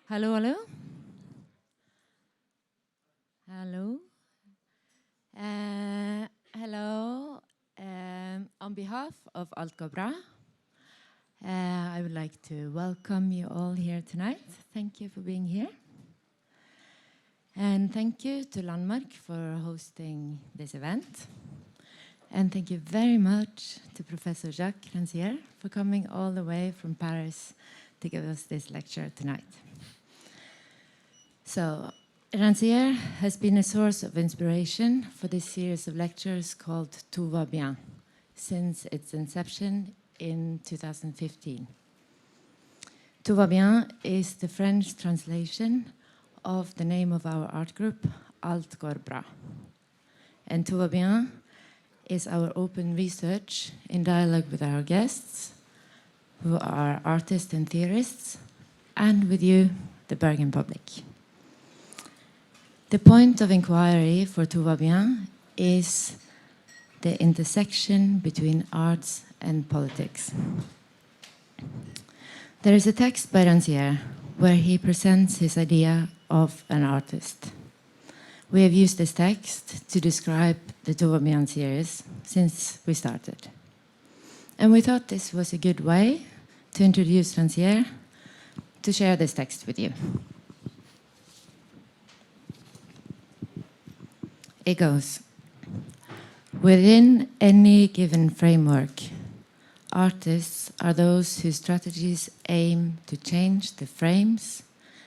Hello, hello. Hello. Hello. On behalf of Går Bra, I would like to welcome you all here tonight. Thank you for being here. And thank you to Landmark for hosting this event. And thank you very much to Professor Jacques Rancière for coming all the way from Paris to give us this lecture tonight. So, Rancière has been a source of inspiration for this series of lectures called Tout Va Bien since its inception in 2015. Tout Va Bien is the French translation of the name of our art group, Går Bra. And Tout Va Bien is our open research in dialogue with our guests, who are artists and theorists, and with you, the Bergen public. The point of inquiry for Tout Va Bien is the intersection between arts and politics. There is a text by Rancière where he presents his idea of an artist. We have used this text to describe the Tout Va Bien series since we started. And we thought this was a good way to introduce Rancière to share this text with you. It goes, within any given framework, artists are those whose strategies aim to change the frames,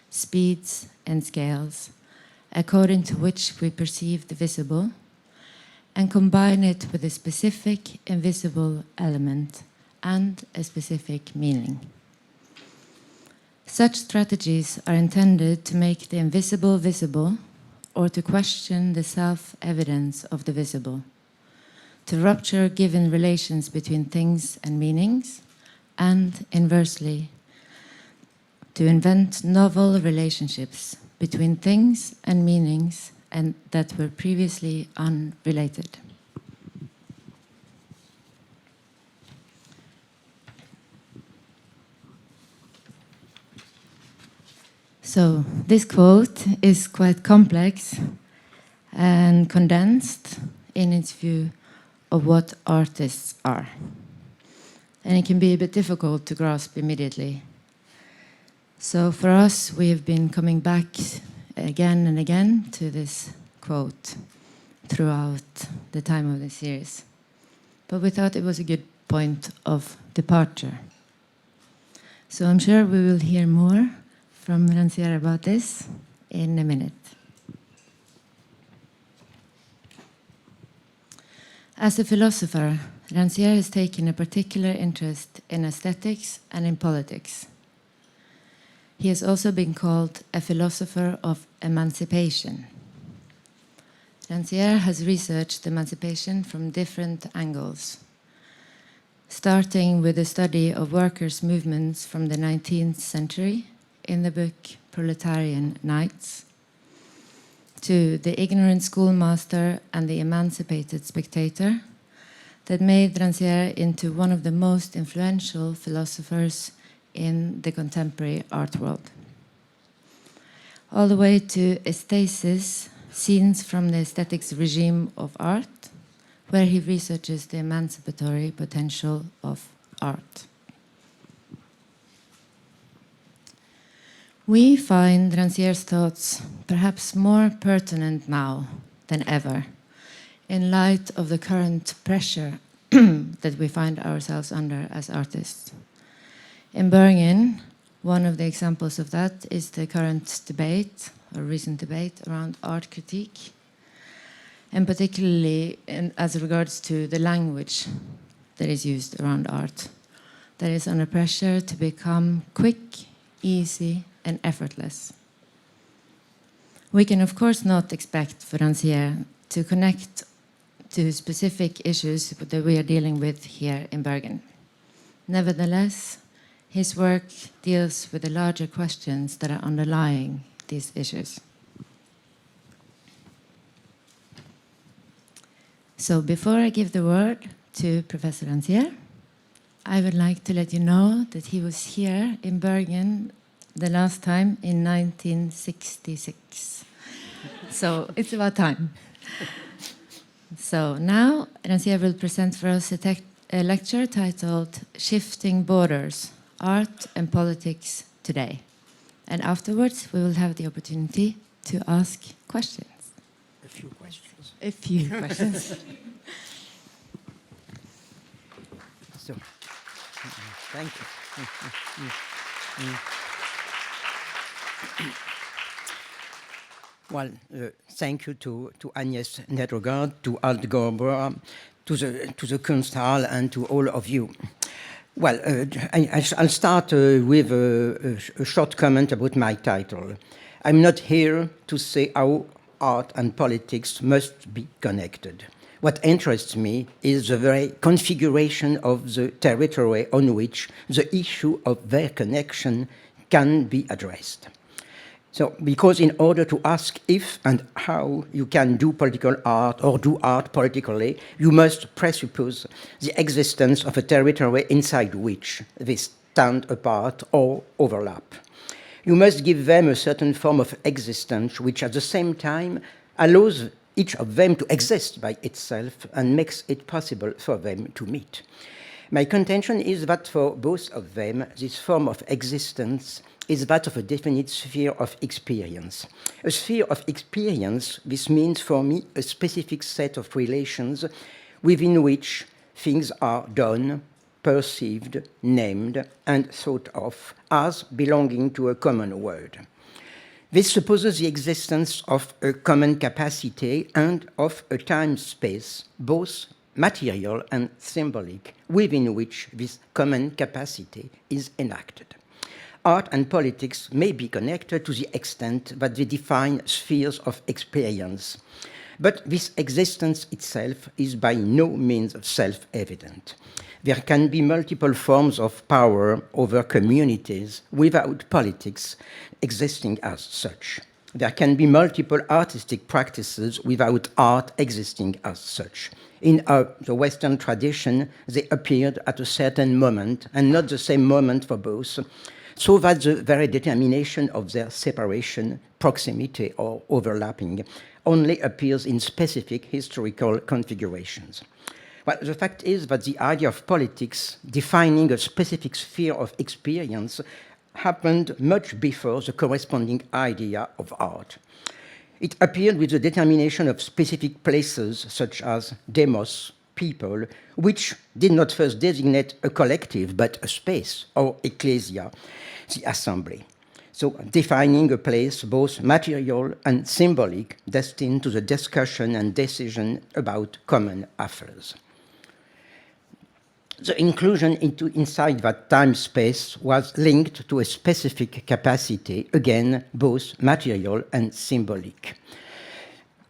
speeds, and scales according to which we perceive the visible and combine it with a specific invisible element and a specific meaning. Such strategies are intended to make the invisible visible or to question the self-evidence of the visible, to rupture given relations between things and meanings, and inversely, to invent novel relationships between things and meanings and that were previously unrelated. So this quote is quite complex and condensed in its view of what artists are. And it can be a bit difficult to grasp immediately. So for us, we have been coming back again and again to this quote throughout the time of the series. But we thought it was a good point of departure. So I'm sure we will hear more from Rancière about this in a minute. As a philosopher, Rancière has taken a particular interest in aesthetics and in politics. He has also been called a philosopher of emancipation. Rancière has researched emancipation from different angles, starting with the study of workers' movements from the 19th century in the book Proletarian Nights, to the ignorant schoolmaster and the emancipated spectator that made Rancière into one of the most influential philosophers in the contemporary art world. All the way to aesthesis, scenes from the aesthetics regime of art, where he researches the emancipatory potential of art. We find Rancière's thoughts perhaps more pertinent now than ever, in light of the current pressure that we find ourselves under as artists. In Bergen, one of the examples of that is the current debate, or recent debate, around art critique, and particularly as regards to the language that is used around art, that is under pressure to become quick, easy, and effortless. We can of course not expect for Rancière to connect to specific issues that we are dealing with here in Bergen. Nevertheless, his work deals with the larger questions that are underlying these issues. So before I give the word to Professor Rancière, I would like to let you know that he was here in Bergen the last time in 1966. So it's about time. So now Rancière will present for us a lecture titled Shifting Borders, Art and Politics Today. And afterwards we will have the opportunity to ask questions. A few questions. A few questions. So, thank you. Well, thank you to Agnès Nettergaard, to Går Bra, to the Kunsthall, and to all of you. Well, I'll start with a short comment about my title. I'm not here to say how art and politics must be connected. What interests me is the very configuration of the territory on which the issue of their connection can be addressed. So, because in order to ask if and how you can do political art or do art politically, you must presuppose the existence of a territory inside which they stand apart or overlap. You must give them a certain form of existence which at the same time allows each of them to exist by itself and makes it possible for them to meet. My contention is that for both of them, this form of existence is that of a definite sphere of experience. A sphere of experience, this means for me a specific set of relations within which things are done, perceived, named, and thought of as belonging to a common world. This supposes the existence of a common capacity and of a time-space, both material and symbolic, within which this common capacity is enacted. Art and politics may be connected to the extent that they define spheres of experience, but this existence itself is by no means self-evident. There can be multiple forms of power over communities without politics existing as such. There can be multiple artistic practices without art existing as such. In the Western tradition, they appeared at a certain moment, and not the same moment for both, so that the very determination of their separation, proximity, or overlapping only appears in specific historical configurations. Well, the fact is that the idea of politics defining a specific sphere of experience happened much before the corresponding idea of art. It appeared with the determination of specific places, such as demos, people, which did not first designate a collective, but a space, or ecclesia, the assembly. So defining a place both material and symbolic, destined to the discussion and decision about common affairs. The inclusion inside that time-space was linked to a specific capacity, again, both material and symbolic.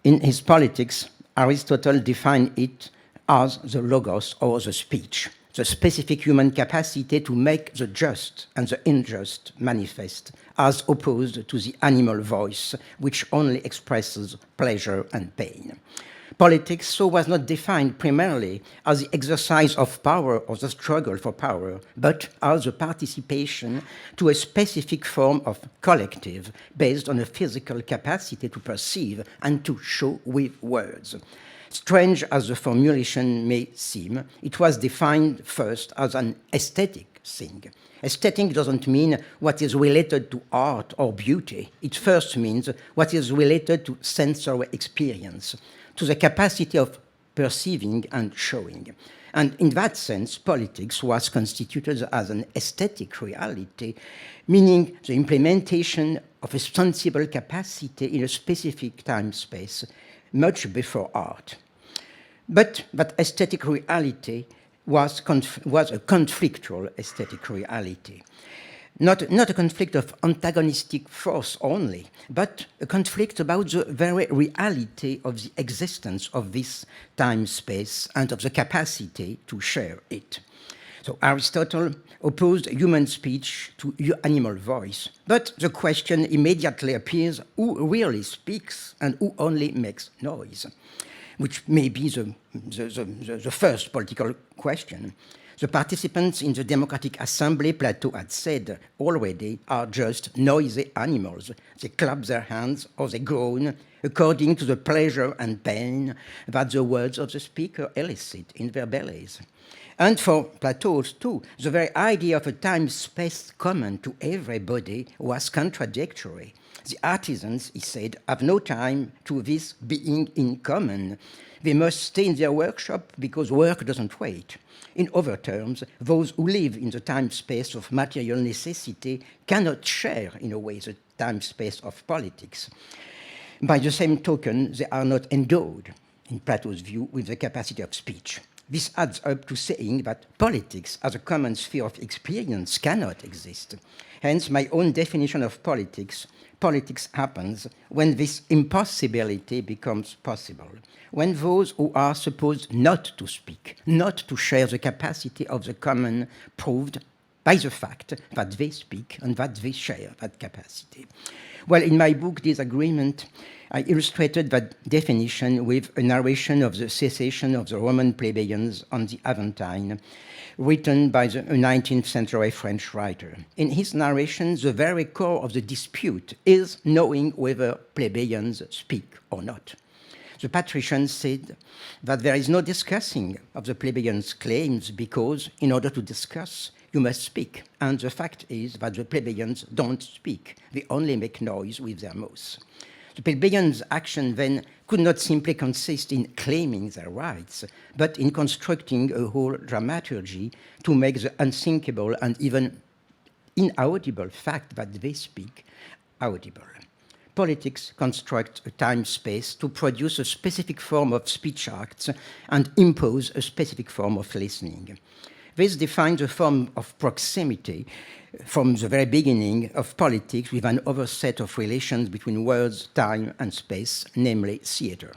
In his Politics, Aristotle defined it as the logos or the speech, the specific human capacity to make the just and the unjust manifest, as opposed to the animal voice, which only expresses pleasure and pain. Politics so was not defined primarily as the exercise of power or the struggle for power, but as a participation to a specific form of collective based on a physical capacity to perceive and to show with words. Strange as the formulation may seem, it was defined first as an aesthetic thing. Aesthetic doesn't mean what is related to art or beauty. It first means what is related to sensory experience, to the capacity of perceiving and showing. And in that sense, politics was constituted as an aesthetic reality, meaning the implementation of a sensible capacity in a specific time-space, much before art. But that aesthetic reality was a conflictual aesthetic reality. Not a conflict of antagonistic force only, but a conflict about the very reality of the existence of this time-space and of the capacity to share it. So Aristotle opposed human speech to animal voice, but the question immediately appears, who really speaks and who only makes noise, which may be the first political question. The participants in the democratic assembly, Plato had said already, are just noisy animals. They clap their hands or they groan according to the pleasure and pain that the words of the speaker elicit in their bellies. And for Plato too, the very idea of a time-space common to everybody was contradictory. The artisans, he said, have no time to this being in common. They must stay in their workshop because work doesn't wait. In other terms, those who live in the time-space of material necessity cannot share, in a way, the time-space of politics. By the same token, they are not endowed, in Plato's view, with the capacity of speech. This adds up to saying that politics as a common sphere of experience cannot exist. Hence, my own definition of politics happens when this impossibility becomes possible, when those who are supposed not to speak, not to share the capacity of the common, proved by the fact that they speak and that they share that capacity. Well, in my book, Disagreement, I illustrated that definition with a narration of the cessation of the Roman plebeians on the Aventine, written by a 19th century French writer. In his narration, the very core of the dispute is knowing whether plebeians speak or not. The patricians said that there is no discussing of the plebeians' claims because, in order to discuss, you must speak. And the fact is that the plebeians don't speak. They only make noise with their mouths. The plebeians' action then could not simply consist in claiming their rights, but in constructing a whole dramaturgy to make the unthinkable and even inaudible fact that they speak audible. Politics constructs a time-space to produce a specific form of speech acts and impose a specific form of listening. This defines a form of proximity from the very beginning of politics with another set of relations between words, time, and space, namely theater.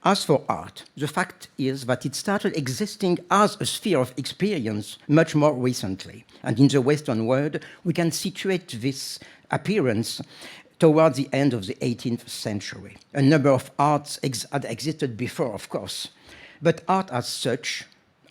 As for art, the fact is that it started existing as a sphere of experience much more recently. And in the Western world, we can situate this appearance toward the end of the 18th century. A number of arts had existed before, of course, but art as such,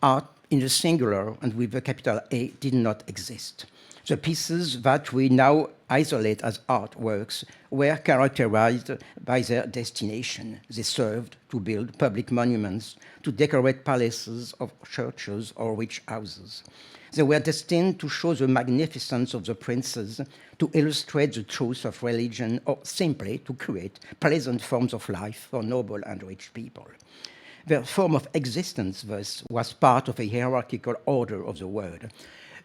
art in the singular and with a capital A, did not exist. The pieces that we now isolate as artworks were characterized by their destination. They served to build public monuments, to decorate palaces of churches or rich houses. They were destined to show the magnificence of the princes, to illustrate the truth of religion, or simply to create pleasant forms of life for noble and rich people. Their form of existence, thus, was part of a hierarchical order of the world.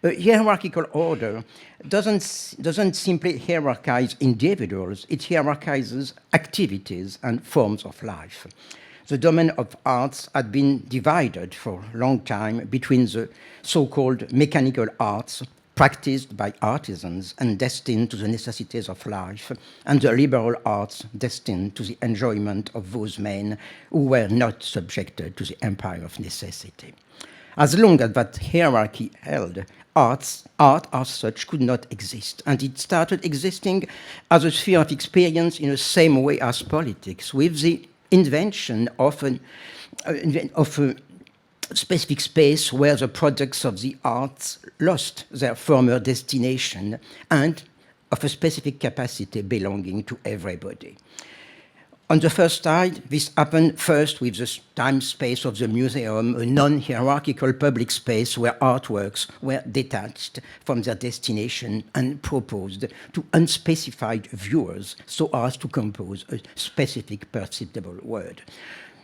A hierarchical order doesn't simply hierarchize individuals, it hierarchizes activities and forms of life. The domain of arts had been divided for a long time between the so-called mechanical arts, practiced by artisans and destined to the necessities of life, and the liberal arts destined to the enjoyment of those men who were not subjected to the empire of necessity. As long as that hierarchy held, art as such could not exist, and it started existing as a sphere of experience in the same way as politics, with the invention of a specific space where the products of the arts lost their former destination and of a specific capacity belonging to everybody. On the first side, this happened first with the time-space of the museum, a non-hierarchical public space where artworks were detached from their destination and proposed to unspecified viewers so as to compose a specific perceptible word.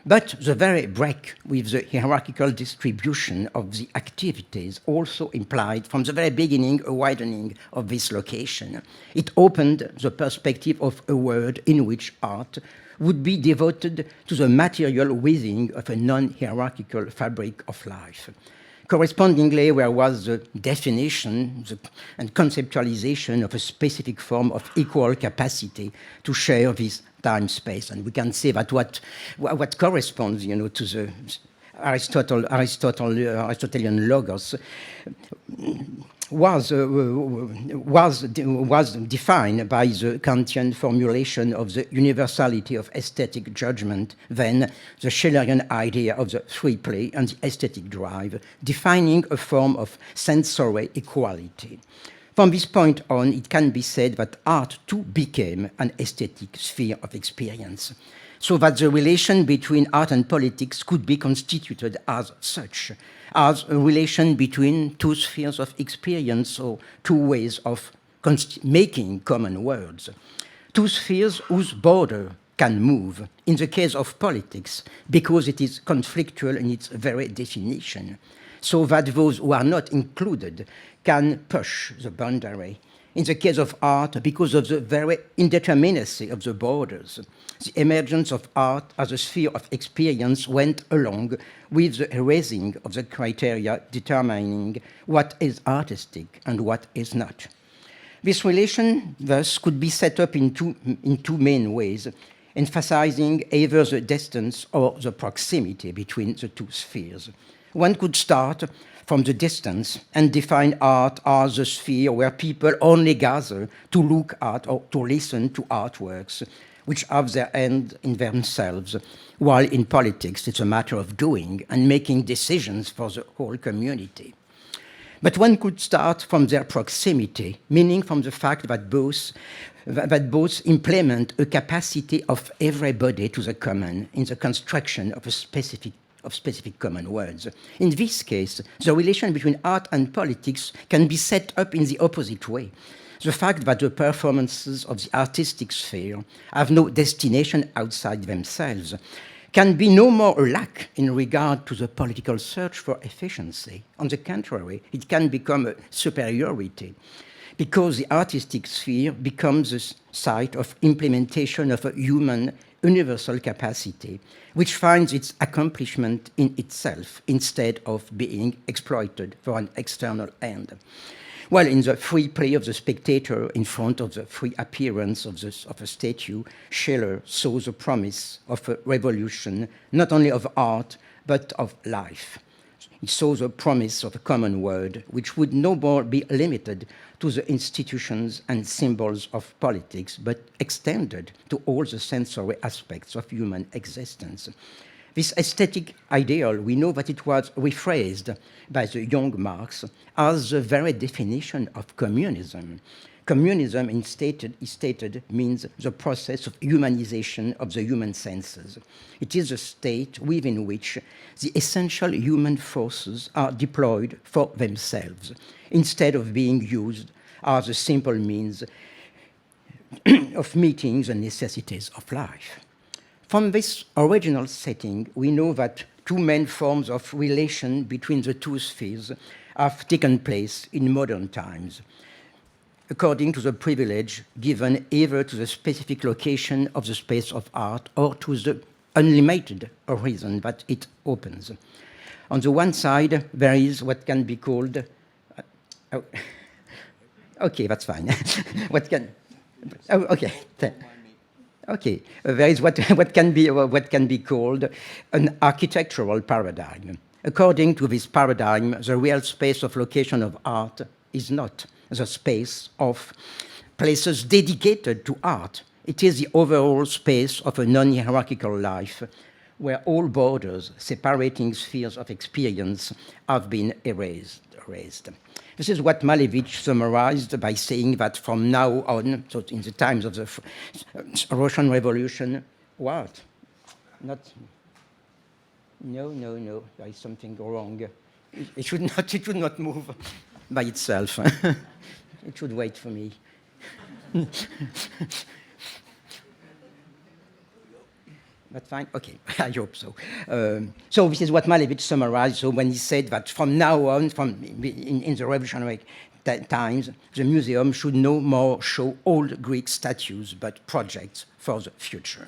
But the very break with the hierarchical distribution of the activities also implied from the very beginning a widening of this location. It opened the perspective of a world in which art would be devoted to the material weaving of a non-hierarchical fabric of life. Correspondingly, there was the definition and conceptualization of a specific form of equal capacity to share this time-space. And we can say that what corresponds, to the Aristotelian logos was defined by the Kantian formulation of the universality of aesthetic judgment, then the Schillerian idea of the free play and the aesthetic drive, defining a form of sensory equality. From this point on, it can be said that art too became an aesthetic sphere of experience, so that the relation between art and politics could be constituted as such, as a relation between two spheres of experience or two ways of making common words, two spheres whose border can move, in the case of politics, because it is conflictual in its very definition, so that those who are not included can push the boundary. In the case of art, because of the very indeterminacy of the borders, the emergence of art as a sphere of experience went along with the erasing of the criteria determining what is artistic and what is not. This relation, thus, could be set up in two main ways, emphasizing either the distance or the proximity between the two spheres. One could start from the distance and define art as a sphere where people only gather to look at or to listen to artworks, which have their end in themselves, while in politics it's a matter of doing and making decisions for the whole community. But one could start from their proximity, meaning from the fact that both implement a capacity of everybody to the common in the construction of specific common words. In this case, the relation between art and politics can be set up in the opposite way. The fact that the performances of the artistic sphere have no destination outside themselves can be no more a lack in regard to the political search for efficiency. On the contrary, it can become a superiority, because the artistic sphere becomes a site of implementation of a human universal capacity, which finds its accomplishment in itself instead of being exploited for an external end. While in the free play of the spectator in front of the free appearance of a statue, Schiller saw the promise of a revolution, not only of art, but of life. He saw the promise of a common word, which would no more be limited to the institutions and symbols of politics, but extended to all the sensory aspects of human existence. This aesthetic ideal, we know that it was rephrased by the young Marx as the very definition of communism. Communism, is stated, means the process of humanization of the human senses. It is a state within which the essential human forces are deployed for themselves, instead of being used as a simple means of meeting the necessities of life. From this original setting, we know that two main forms of relation between the two spheres have taken place in modern times, according to the privilege given either to the specific location of the space of art or to the unlimited horizon that it opens. On the one side, there is what can be called... okay, that's fine. Okay, there is what can be called an architectural paradigm. According to this paradigm, the real space of location of art is not the space of places dedicated to art. It is the overall space of a non-hierarchical life where all borders separating spheres of experience have been erased. This is what Malevich summarized by saying that from now on, so in the times of the Russian Revolution, what? Not. No, there is something wrong. It should not move by itself. It should wait for me. That's fine? Okay, I hope so. So this is what Malevich summarized. So when he said that from now on, in the revolutionary times, the museum should no more show old Greek statues, but projects for the future.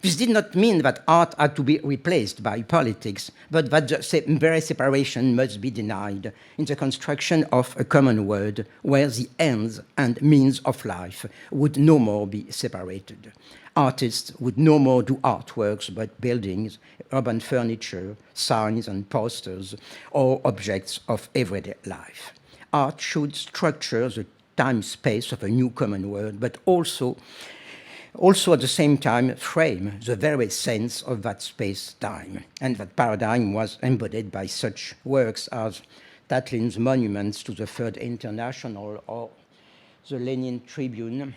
This did not mean that art had to be replaced by politics, but that the very separation must be denied in the construction of a common world where the ends and means of life would no more be separated. Artists would no more do artworks, but buildings, urban furniture, signs and posters, or objects of everyday life. art should structure the time-space of a new common world, but also at the same time frame the very sense of that space-time. And that paradigm was embodied by such works as Tatlin's monuments to the Third International or the Lenin Tribune.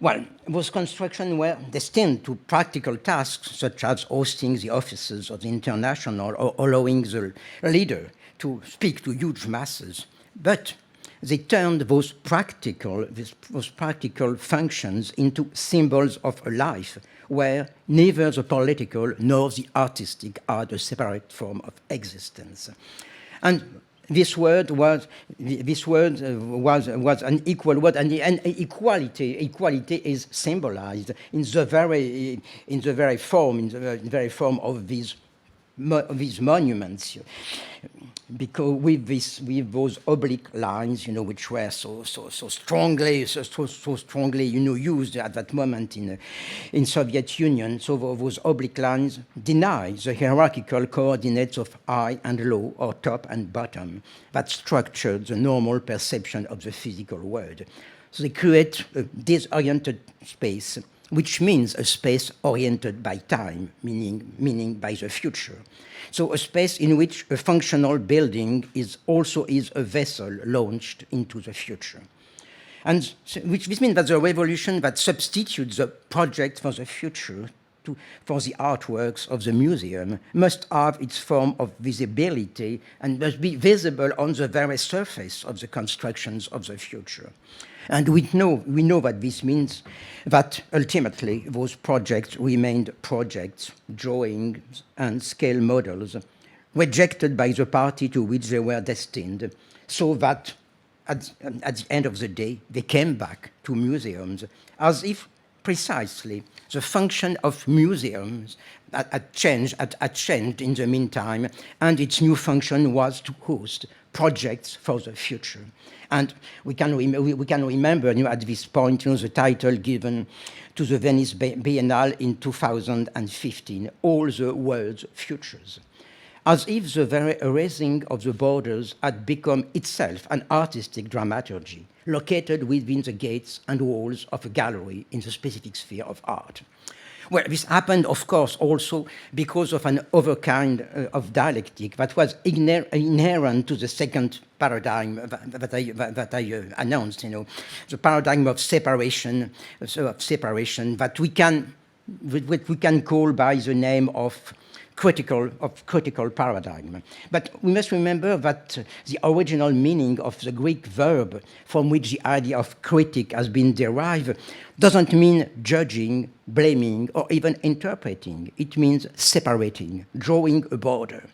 Well, those constructions were destined to practical tasks such as hosting the offices of the International or allowing the leader to speak to huge masses. But they turned those practical functions into symbols of a life where neither the political nor the artistic are a separate form of existence. And this word was an equal word, and equality is symbolized in the very form of these monuments, because with those oblique lines, which were so strongly, used at that moment in Soviet Union. So those oblique lines deny the hierarchical coordinates of high and low, or top and bottom, that structured the normal perception of the physical world. So they create a disoriented space, which means a space oriented by time, meaning by the future. So a space in which a functional building is a vessel launched into the future. And this means that the revolution that substitutes the project for the future for the artworks of the museum must have its form of visibility and must be visible on the very surface of the constructions of the future. And we know that this means that ultimately those projects remained projects, drawings, and scale models rejected by the party to which they were destined, so that at the end of the day they came back to museums as if precisely the function of museums had changed in the meantime, and its new function was to host projects for the future. And we can remember at this point the title given to the Venice Biennale in 2015, All the World's Futures, as if the very erasing of the borders had become itself an artistic dramaturgy located within the gates and walls of a gallery in the specific sphere of art. Well, this happened, of course, also because of an other kind of dialectic that was inherent to the second paradigm that I announced. The paradigm of separation that we can call by the name of critical paradigm. But we must remember that the original meaning of the Greek verb from which the idea of critic has been derived doesn't mean judging, blaming, or even interpreting. It means separating, drawing a border.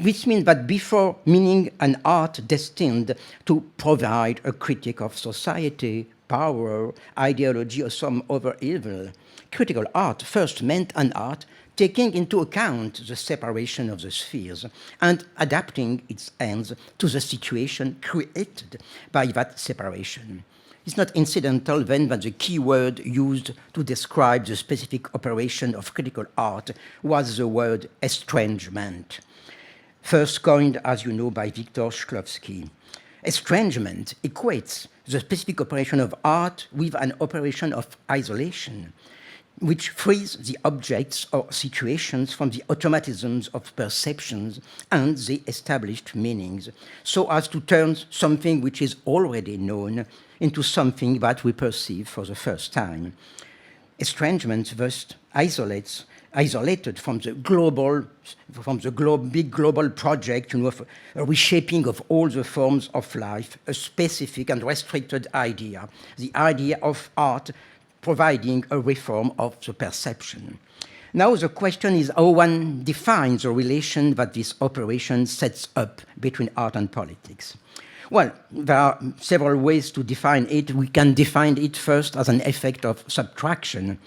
Which means that before meaning an art destined to provide a critique of society, power, ideology, or some other evil, critical art first meant an art taking into account the separation of the spheres and adapting its ends to the situation created by that separation. It's not incidental then that the key word used to describe the specific operation of critical art was the word estrangement, first coined, as you know, by Viktor Shklovsky. Estrangement equates the specific operation of art with an operation of isolation, which frees the objects or situations from the automatisms of perceptions and the established meanings, so as to turn something which is already known into something that we perceive for the first time. Estrangement thus isolated from the big global project, of a reshaping of all the forms of life, a specific and restricted idea, the idea of art providing a reform of the perception. Now the question is how one defines the relation that this operation sets up between art and politics. Well, there are several ways to define it. We can define it first as an effect of subtraction.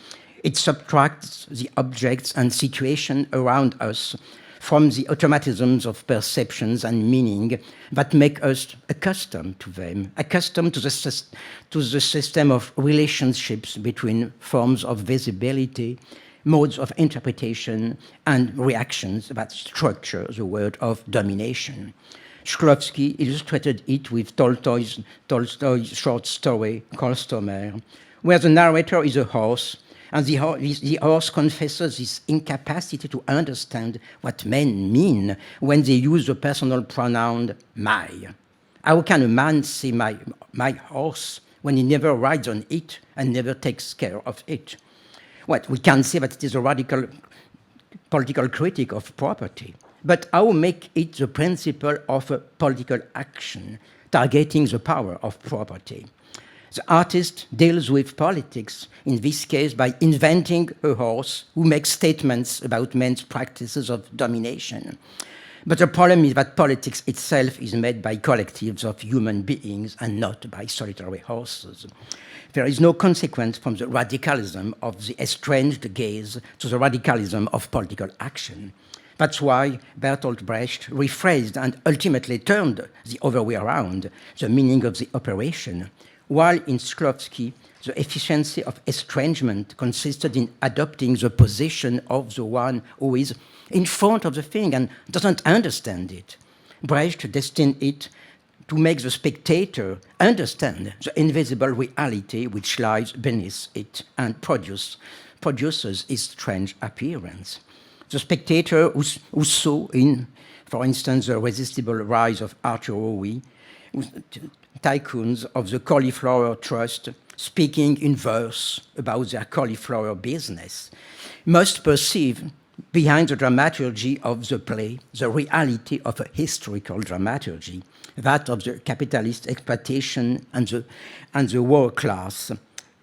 It subtracts the objects and situation around us from the automatisms of perceptions and meaning that make us accustomed to them, accustomed to the system of relationships between forms of visibility, modes of interpretation, and reactions that structure the world of domination. Shklovsky illustrated it with Tolstoy's short story, Customer, where the narrator is a horse, and the horse confesses his incapacity to understand what men mean when they use the personal pronoun my. How can a man say my horse when he never rides on it and never takes care of it? Well, we can say that it is a radical political critique of property, but how make it the principle of a political action targeting the power of property? The artist deals with politics, in this case, by inventing a horse who makes statements about men's practices of domination. But the problem is that politics itself is made by collectives of human beings and not by solitary horses. There is no consequence from the radicalism of the estranged gaze to the radicalism of political action. That's why Bertolt Brecht rephrased and ultimately turned the other way around, the meaning of the operation, while in Shklovsky, the efficiency of estrangement consisted in adopting the position of the one who is in front of the thing and doesn't understand it. Brecht destined it to make the spectator understand the invisible reality which lies beneath it and produces its strange appearance. The spectator who saw in, for instance, the irresistible rise of Arthur Rowe, tycoons of the cauliflower trust speaking in verse about their cauliflower business, must perceive behind the dramaturgy of the play the reality of a historical dramaturgy, that of the capitalist exploitation and the war class,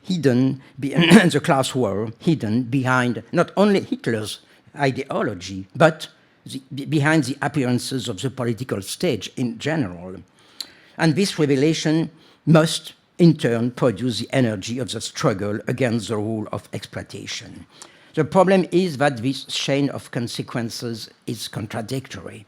hidden the class war hidden behind not only Hitler's ideology, but behind the appearances of the political stage in general. And this revelation must, in turn, produce the energy of the struggle against the rule of exploitation. The problem is that this chain of consequences is contradictory.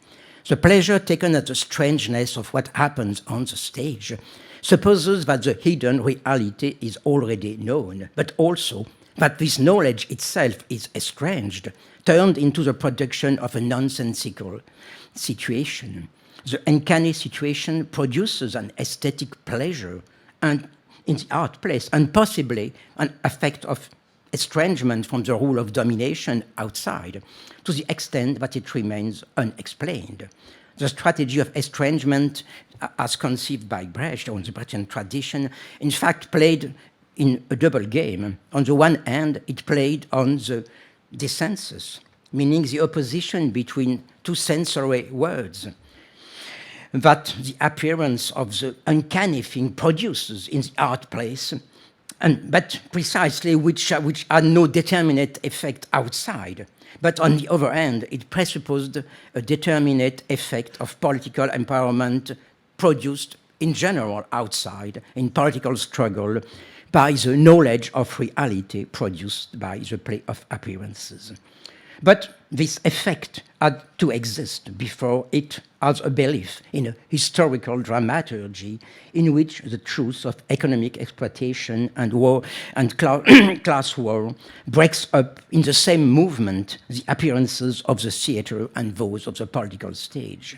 The pleasure taken at the strangeness of what happens on the stage supposes that the hidden reality is already known, but also that this knowledge itself is estranged, turned into the production of a nonsensical situation. The uncanny situation produces an aesthetic pleasure and in the art place, and possibly an effect of estrangement from the rule of domination outside, to the extent that it remains unexplained. The strategy of estrangement, as conceived by Brecht or in the Brechtian tradition, in fact played in a double game. On the one hand, it played on the dissensus, meaning the opposition between two sensory words that the appearance of the uncanny thing produces in the art place, but precisely which had no determinate effect outside. But on the other hand, it presupposed a determinate effect of political empowerment produced in general outside, in political struggle, by the knowledge of reality produced by the play of appearances. But this effect had to exist before it as a belief in a historical dramaturgy in which the truth of economic exploitation and war and class war breaks up in the same movement the appearances of the theater and those of the political stage.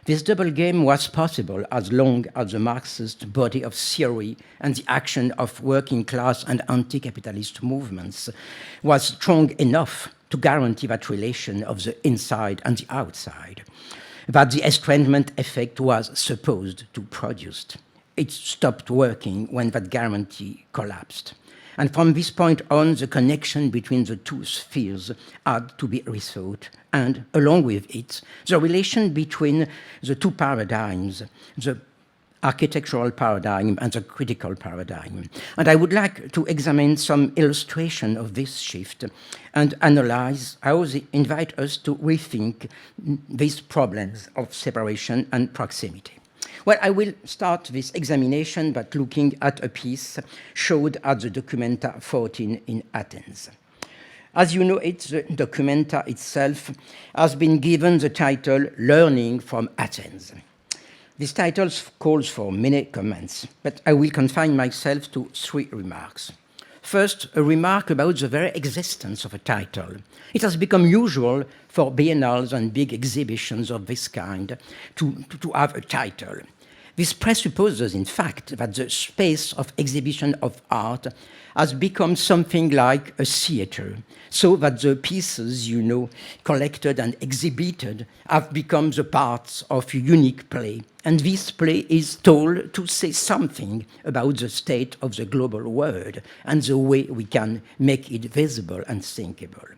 This double game was possible as long as the Marxist body of theory and the action of working class and anti-capitalist movements was strong enough to guarantee that relation of the inside and the outside, that the estrangement effect was supposed to produce. It stopped working when that guarantee collapsed. And from this point on, the connection between the two spheres had to be rethought, and along with it, the relation between the two paradigms, the architectural paradigm and the critical paradigm. And I would like to examine some illustration of this shift and analyze how they invite us to rethink these problems of separation and proximity. Well, I will start this examination by looking at a piece showed at the Documenta 14 in Athens. As you know, the Documenta itself has been given the title Learning from Athens. This title calls for many comments, but I will confine myself to 3 remarks. First, a remark about the very existence of a title. It has become usual for biennales and big exhibitions of this kind to have a title. This presupposes, in fact, that the space of exhibition of art has become something like a theater, so that the pieces, collected and exhibited have become the parts of a unique play. And this play is told to say something about the state of the global world and the way we can make it visible and thinkable.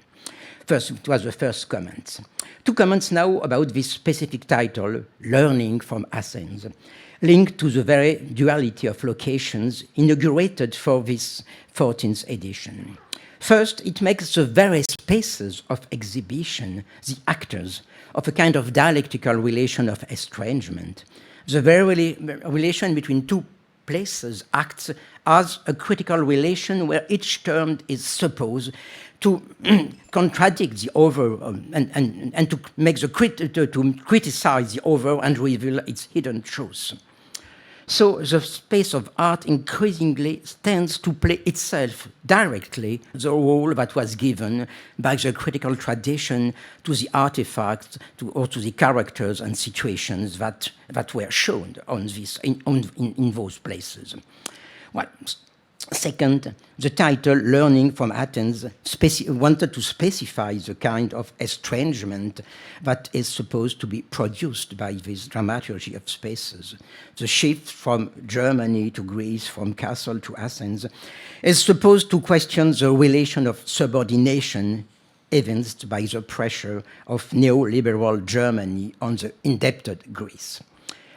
First, it was the first comment. 2 comments now about this specific title, Learning from Athens, linked to the very duality of locations inaugurated for this 14th edition. First, it makes the very spaces of exhibition the actors of a kind of dialectical relation of estrangement. The very relation between 2 places acts as a critical relation where each term is supposed to contradict the other and to make to criticize the other and reveal its hidden truth. So the space of art increasingly tends to play itself directly the role that was given by the critical tradition to the artifacts or to the characters and situations that were shown in those places. Well, second, the title Learning from Athens wanted to specify the kind of estrangement that is supposed to be produced by this dramaturgy of spaces. The shift from Germany to Greece, from Castle to Athens, is supposed to question the relation of subordination evinced by the pressure of neoliberal Germany on the indebted Greece.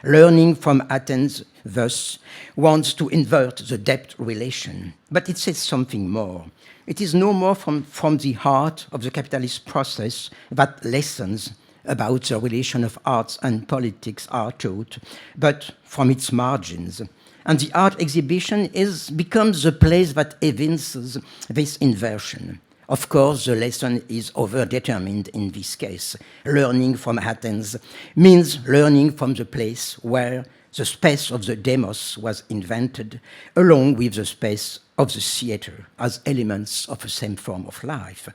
Learning from Athens, thus, wants to invert the debt relation. But it says something more. It is no more from the heart of the capitalist process that lessons about the relation of arts and politics are taught, but from its margins. And the art exhibition becomes the place that evinces this inversion. Of course, the lesson is overdetermined in this case. Learning from Athens means learning from the place where the space of the demos was invented, along with the space of the theater as elements of the same form of life.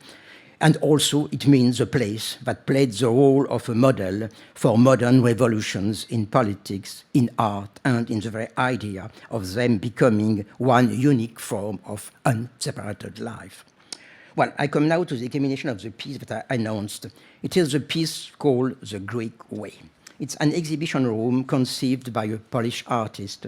And also it means a place that played the role of a model for modern revolutions in politics, in art, and in the very idea of them becoming one unique form of unseparated life. Well, I come now to the examination of the piece that I announced. It is a piece called The Greek Way. It's an exhibition room conceived by a Polish artist,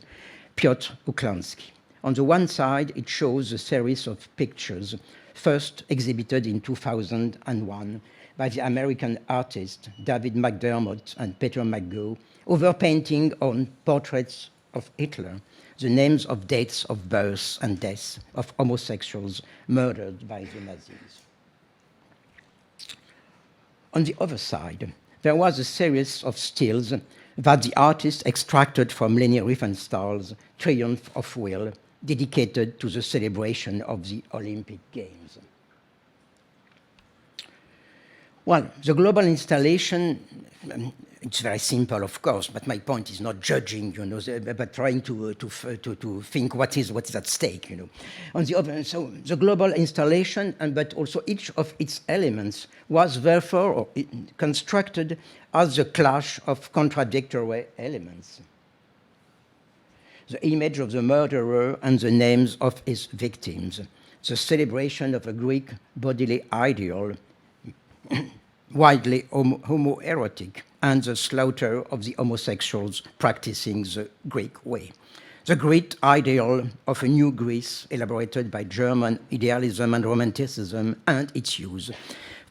Piotr Uklański. On the one side, it shows a series of pictures, first exhibited in 2001 by the American artists David McDermott and Peter McGough, overpainting on portraits of Hitler the names of dates of birth and death of homosexuals murdered by the Nazis. On the other side, there was a series of stills that the artist extracted from Leni Riefenstahl's Triumph of Will, dedicated to the celebration of the Olympic Games. Well, the global installation, it's very simple, of course, but my point is not judging, but trying to think what is at stake, On the other, so the global installation, but also each of its elements was therefore constructed as a clash of contradictory elements. The image of the murderer and the names of his victims, the celebration of a Greek bodily ideal, widely homoerotic, and the slaughter of the homosexuals practicing the Greek way. The great ideal of a new Greece elaborated by German idealism and romanticism and its use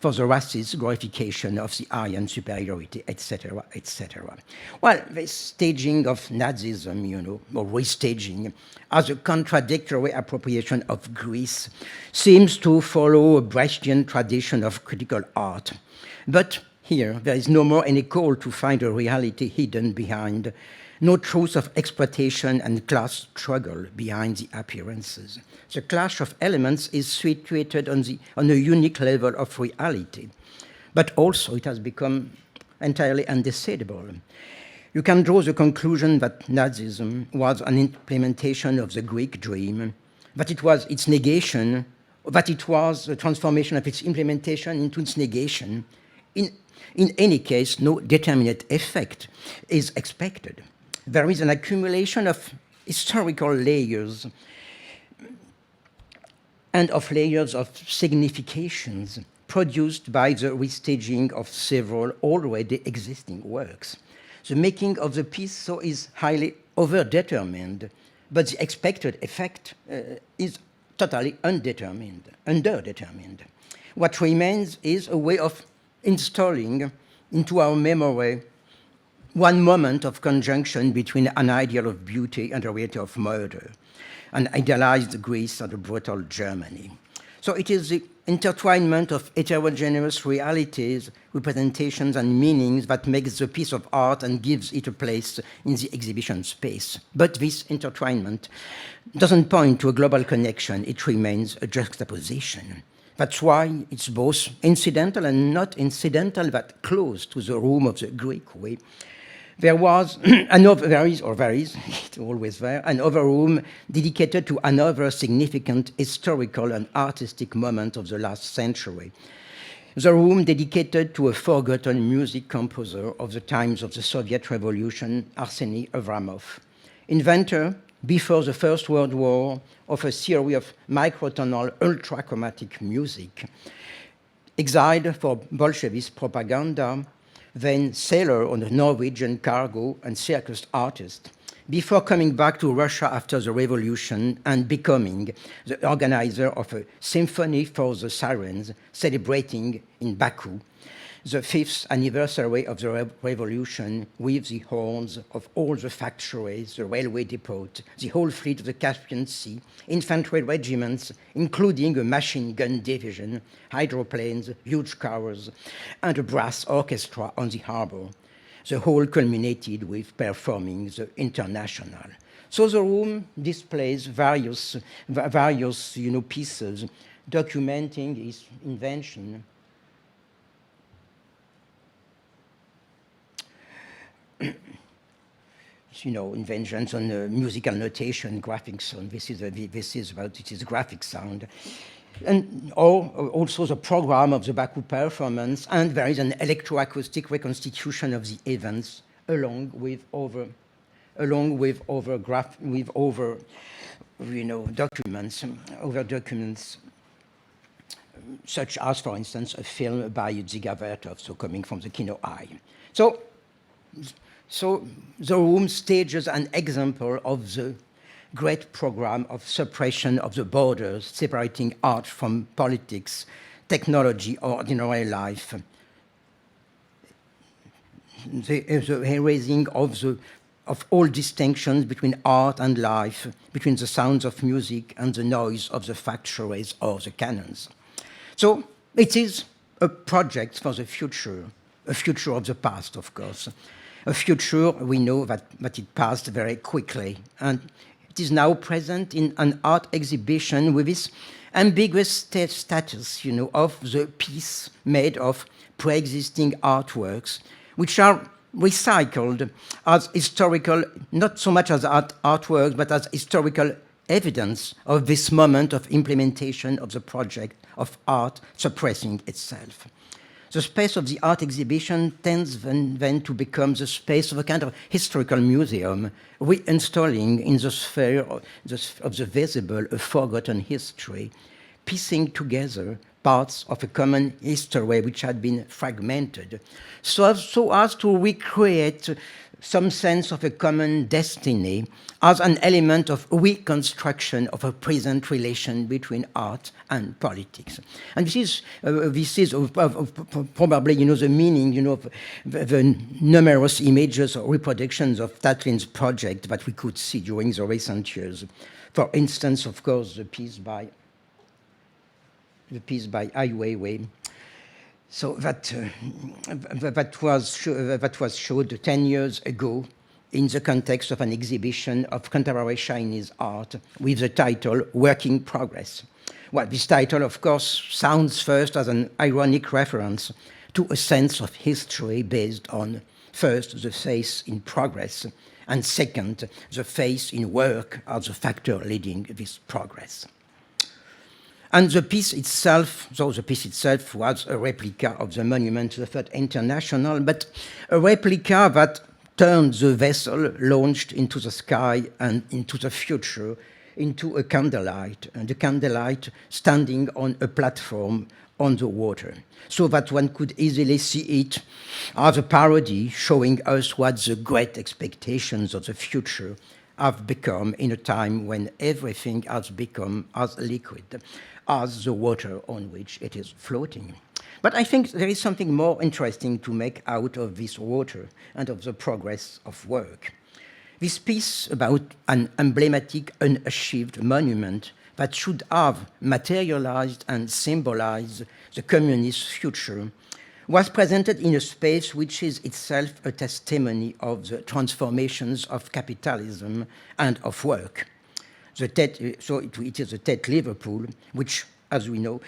for the racist glorification of the Aryan superiority, etc., etc. Well, this staging of Nazism, or restaging, as a contradictory appropriation of Greece, seems to follow a Brechtian tradition of critical art. But here, there is no more any call to find a reality hidden behind, no truth of exploitation and class struggle behind the appearances. The clash of elements is situated on a unique level of reality, but also it has become entirely undecidable. You can draw the conclusion that Nazism was an implementation of the Greek dream, that it was its negation, that it was a transformation of its implementation into its negation. In any case, no determinate effect is expected. There is an accumulation of historical layers and of layers of significations produced by the restaging of several already existing works. The making of the piece so is highly overdetermined, but the expected effect is totally underdetermined. What remains is a way of installing into our memory one moment of conjunction between an ideal of beauty and a reality of murder, an idealized Greece and a brutal Germany. So it is the intertwinement of heterogeneous realities, representations, and meanings that makes the piece of art and gives it a place in the exhibition space. But this intertwinement doesn't point to a global connection, it remains a juxtaposition. That's why it's both incidental and not incidental that close to the room of the Greek way. There was another, it's always there, another room dedicated to another significant historical and artistic moment of the last century. The room dedicated to a forgotten music composer of the times of the Soviet Revolution, Arseny Avramov, inventor, before the First World War, of a series of microtonal ultrachromatic music, exiled for Bolshevist propaganda, then sailor on a Norwegian cargo and circus artist, before coming back to Russia after the revolution and becoming the organizer of a symphony for the sirens, celebrating in Baku the 5th anniversary of the revolution with the horns of all the factories, the railway depot, the whole fleet of the Caspian Sea, infantry regiments, including a machine gun division, hydroplanes, huge cars, and a brass orchestra on the harbor. The whole culminated with performing the International. So the room displays various pieces documenting his invention. Inventions on musical notation, graphic sound. This is graphic sound. And also the program of the Baku performance, and there is an electroacoustic reconstitution of the events along with documents, such as, for instance, a film by Dziga Vertov, so coming from the Kino Eye. So the room stages an example of the great program of suppression of the borders, separating art from politics, technology, ordinary life. The erasing of all distinctions between art and life, between the sounds of music and the noise of the factories or the cannons. So it is a project for the future, a future of the past, of course. A future we know that it passed very quickly, and it is now present in an art exhibition with this ambiguous status, of the piece made of pre-existing artworks, which are recycled as historical, not so much as artworks, but as historical evidence of this moment of implementation of the project of art suppressing itself. The space of the art exhibition tends then to become the space of a kind of historical museum, reinstalling in the sphere of the visible a forgotten history, piecing together parts of a common history which had been fragmented, so as to recreate some sense of a common destiny as an element of reconstruction of a present relation between art and politics. And this is probably, the meaning, of the numerous images or reproductions of Tatlin's project that we could see during the recent years. For instance, of course, the piece by Ai Weiwei. So that was showed 10 years ago in the context of an exhibition of contemporary Chinese art with the title Work in Progress. Well, this title, of course, sounds first as an ironic reference to a sense of history based on, first, the face in progress, and second, the faith in work as the factor leading this progress. And the piece itself, though the piece itself was a replica of the monument to the Third International, but a replica that turned the vessel launched into the sky and into the future into a candlelight, and the candlelight standing on a platform on the water, so that one could easily see it as a parody showing us what the great expectations of the future have become in a time when everything has become as liquid as the water on which it is floating. But I think there is something more interesting to make out of this water and of the progress of work. This piece about an emblematic, unachieved monument that should have materialized and symbolized the communist future was presented in a space which is itself a testimony of the transformations of capitalism and of work. So it is the Tate Liverpool, which, as we know,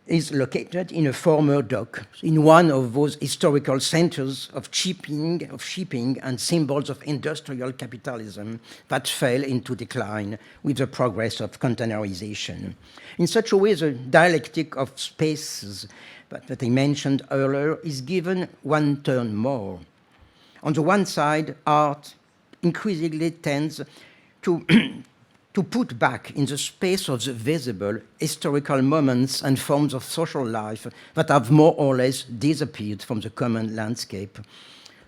is located in a former dock, in one of those historical centers of shipping and symbols of industrial capitalism that fell into decline with the progress of containerization. In such a way, the dialectic of spaces that I mentioned earlier is given one turn more. On the one side, art increasingly tends to to put back in the space of the visible historical moments and forms of social life that have more or less disappeared from the common landscape.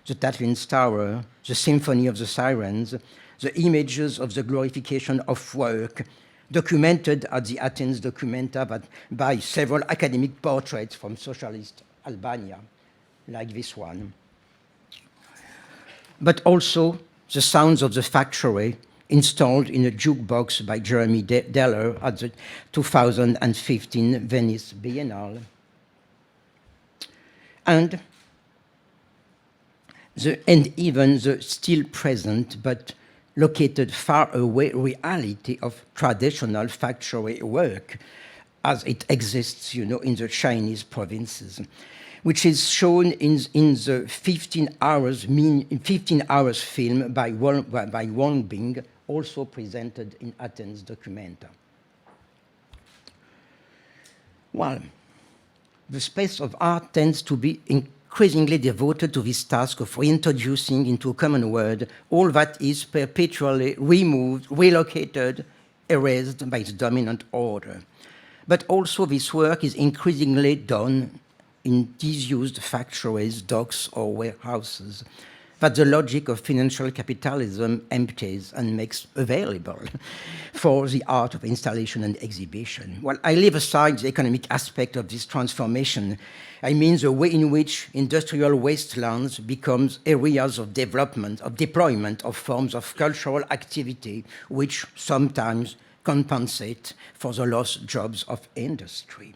The Tatlin's Tower, the Symphony of the Sirens, the images of the glorification of work, documented at the Athens Documenta by several academic portraits from socialist Albania, like this one. But also the sounds of the factory, installed in a jukebox by Jeremy Deller at the 2015 Venice Biennale. And even the still present but located far away reality of traditional factory work as it exists, in the Chinese provinces, which is shown in the 15 hours film by Wang Bing, also presented in Athens Documenta. Well, the space of art tends to be increasingly devoted to this task of reintroducing into a common word all that is perpetually removed, relocated, erased by the dominant order. But also this work is increasingly done in disused factories, docks, or warehouses that the logic of financial capitalism empties and makes available for the art of installation and exhibition. Well, I leave aside the economic aspect of this transformation. I mean the way in which industrial wastelands becomes areas of development, of deployment of forms of cultural activity which sometimes compensate for the lost jobs of industry.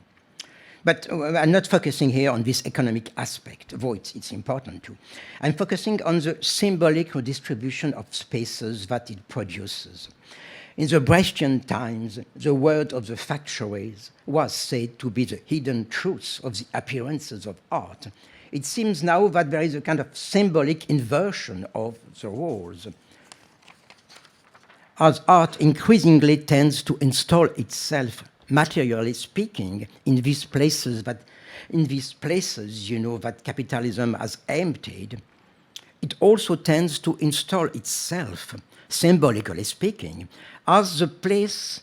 But I'm not focusing here on this economic aspect, though it's important too. I'm focusing on the symbolic redistribution of spaces that it produces. In the Brechtian times, the word of the factories was said to be the hidden truth of the appearances of art. It seems now that there is a kind of symbolic inversion of the roles. As art increasingly tends to install itself, materially speaking, in these places, that capitalism has emptied, it also tends to install itself, symbolically speaking, as the place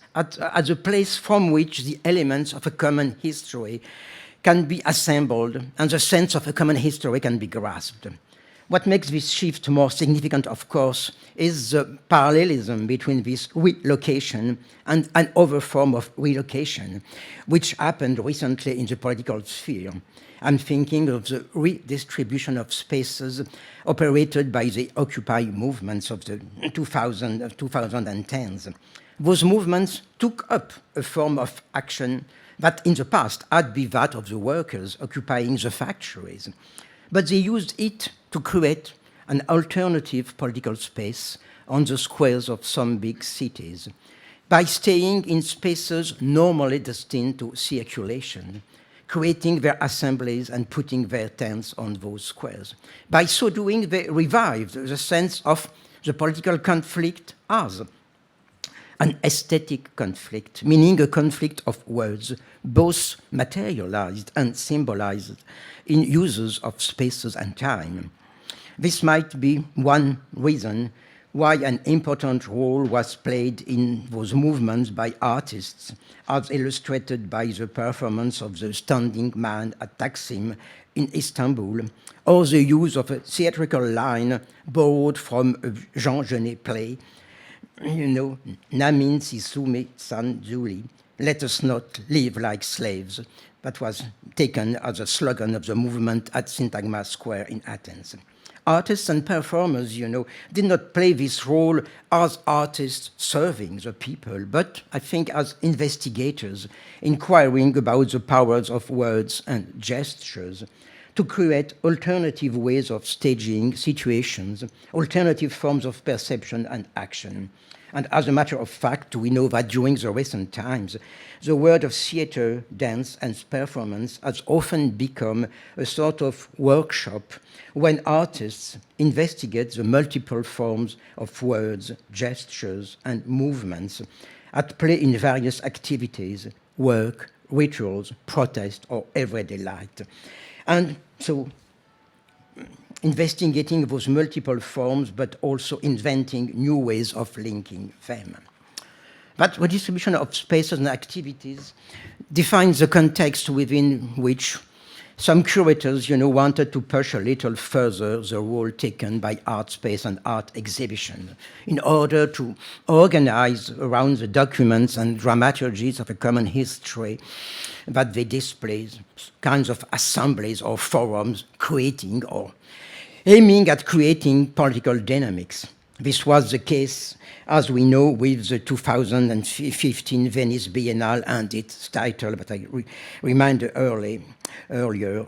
from which the elements of a common history can be assembled and the sense of a common history can be grasped. What makes this shift more significant, of course, is the parallelism between this relocation and another form of relocation, which happened recently in the political sphere. I'm thinking of the redistribution of spaces operated by the Occupy movements of the 2010s. Those movements took up a form of action that in the past had been that of the workers occupying the factories. But they used it to create an alternative political space on the squares of some big cities by staying in spaces normally destined to circulation, creating their assemblies and putting their tents on those squares. By so doing, they revived the sense of the political conflict as an aesthetic conflict, meaning a conflict of words, both materialized and symbolized in uses of spaces and time. This might be one reason why an important role was played in those movements by artists, as illustrated by the performance of the Standing Man at Taksim in Istanbul, or the use of a theatrical line borrowed from a Jean Genet play, Namin Sisume San Zuli, let us not live like slaves, that was taken as a slogan of the movement at Syntagma Square in Athens. Artists and performers, did not play this role as artists serving the people, but I think as investigators, inquiring about the powers of words and gestures to create alternative ways of staging situations, alternative forms of perception and action. And as a matter of fact, we know that during the recent times, the world of theater, dance, and performance has often become a sort of workshop when artists investigate the multiple forms of words, gestures, and movements at play in various activities, work, rituals, protest, or everyday life. And so investigating those multiple forms, but also inventing new ways of linking them. But the distribution of spaces and activities defines the context within which some curators, wanted to push a little further the role taken by art space and art exhibition in order to organize around the documents and dramaturgies of a common history that they display, kinds of assemblies or forums creating or aiming at creating political dynamics. This was the case, as we know, with the 2015 Venice Biennale and its title, but I reminded earlier,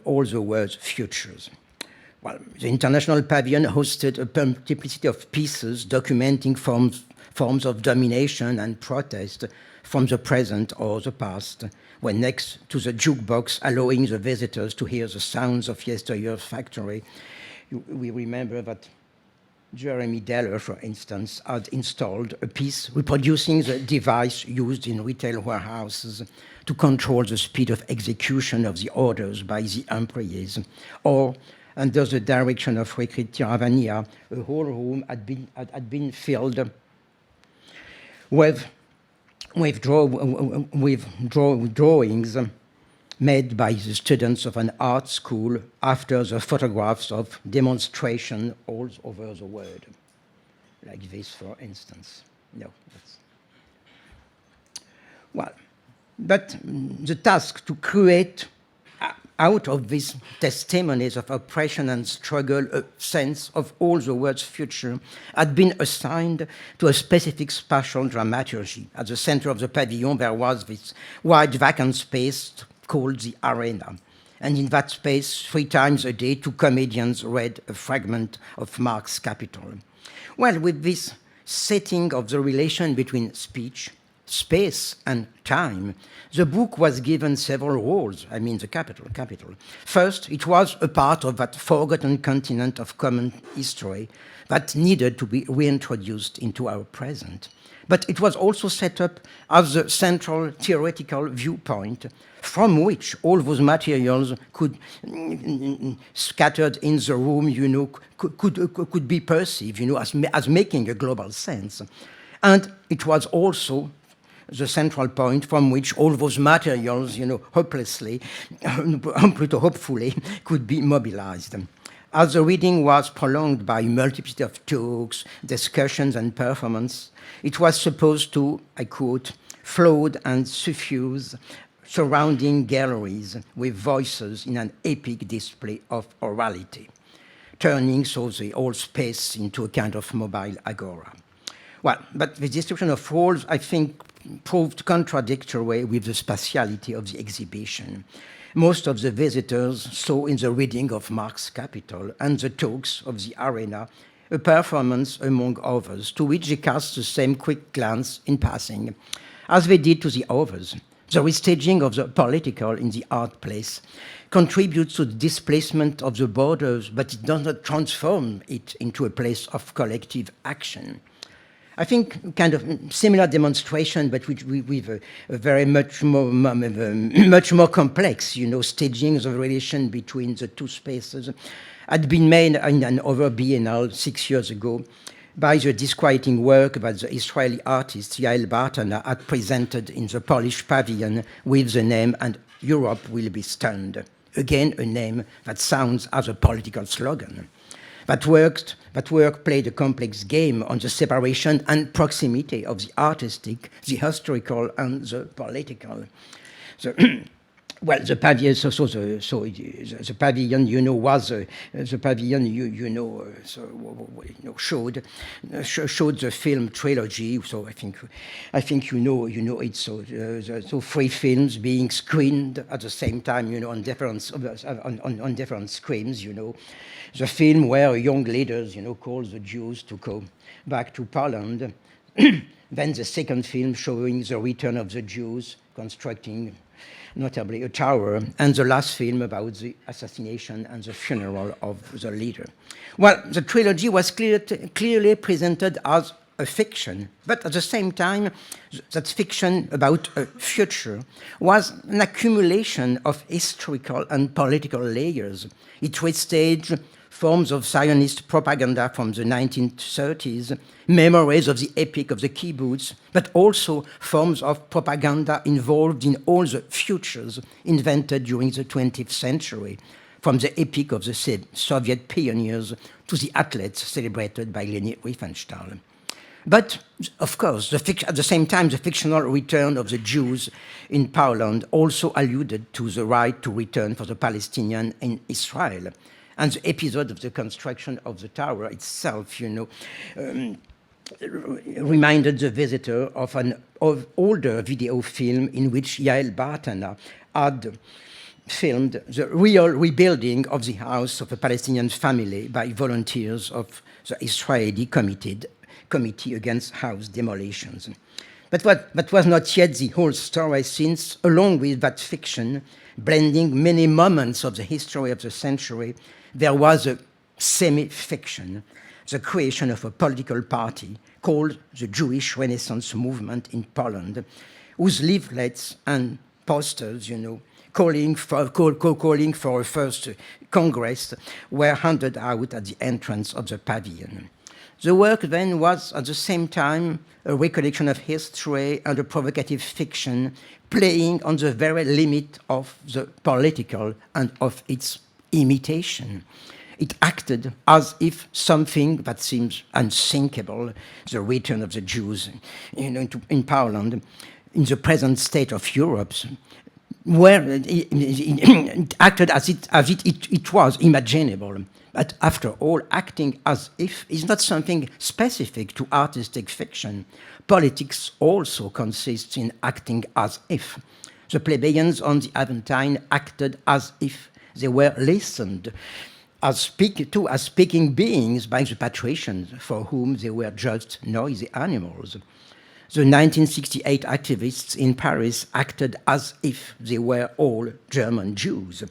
all the words futures. Well, the International Pavilion hosted a multiplicity of pieces documenting forms of domination and protest from the present or the past, when next to the jukebox allowing the visitors to hear the sounds of yesteryear's factory. We remember that Jeremy Deller, for instance, had installed a piece reproducing the device used in retail warehouses to control the speed of execution of the orders by the employees. Or, under the direction of Rekrit Tiravania, a whole room had been filled with drawings made by the students of an art school after the photographs of demonstration all over the world. Like this, for instance. No, that's... Well, but the task to create out of these testimonies of oppression and struggle a sense of all the world's future had been assigned to a specific spatial dramaturgy. At the center of the pavilion, there was this wide vacant space called the arena. And in that space, 3 times a day, 2 comedians read a fragment of Marx's Capital. Well, with this setting of the relation between speech, space, and time, the book was given several roles, the capital. First, it was a part of that forgotten continent of common history that needed to be reintroduced into our present. But it was also set up as the central theoretical viewpoint from which all those materials could, scattered in the room, could be perceived, as making a global sense. And it was also the central point from which all those materials, hopefully, could be mobilized. As the reading was prolonged by a multiplicity of talks, discussions, and performance, it was supposed to, I quote, float and suffuse surrounding galleries with voices in an epic display of orality, turning so the whole space into a kind of mobile agora. Well, but the description of roles, I think, proved contradictory with the spatiality of the exhibition. Most of the visitors saw in the reading of Marx's Capital and the talks of the arena a performance among others, to which they cast the same quick glance in passing, as they did to the others, The restaging of the political in the art place contributes to the displacement of the borders, but it does not transform it into a place of collective action. I think kind of similar demonstration, but with a very much more complex, staging the relation between the two spaces, had been made in an over biennale 6 years ago by the disquieting work that the Israeli artist Yael Bartana had presented in the Polish pavilion with the name "And Europe Will Be Stunned." Again, a name that sounds as a political slogan. That work played a complex game on the separation and proximity of the artistic, the historical, and the political. Well, the pavilion, the pavilion, was the pavilion, showed the film trilogy. So I think it. So 3 films being screened at the same time, on different screens. The film where young leaders, called the Jews to go back to Poland. Then the second film showing the return of the Jews, constructing notably a tower, and the last film about the assassination and the funeral of the leader. Well, the trilogy was clearly presented as a fiction, but at the same time, that fiction about a future was an accumulation of historical and political layers. It restaged forms of Zionist propaganda from the 1930s, memories of the epic of the kibbutz, but also forms of propaganda involved in all the futures invented during the 20th century, from the epic of the Soviet pioneers to the athletes celebrated by Leni Riefenstahl. But, of course, at the same time, the fictional return of the Jews in Poland also alluded to the right to return for the Palestinians in Israel. And the episode of the construction of the tower itself, reminded the visitor of an older video film in which Yael Bartana had filmed the real rebuilding of the house of a Palestinian family by volunteers of the Israeli Committee Against House Demolitions. But that was not yet the whole story, since, along with that fiction, blending many moments of the history of the century, there was a semi-fiction, the creation of a political party called the Jewish Renaissance Movement in Poland, whose leaflets and posters, calling for a first Congress, were handed out at the entrance of the pavilion. The work then was at the same time a recollection of history and a provocative fiction, playing on the very limit of the political and of its imitation. It acted as if something that seems unthinkable, the return of the Jews in Poland, in the present state of Europe, where it acted as it was imaginable. But after all, acting as if is not something specific to artistic fiction. Politics also consists in acting as if. The plebeians on the Aventine acted as if they were listened as speaking beings by the patricians, for whom they were just noisy animals. The 1968 activists in Paris acted as if they were all German Jews.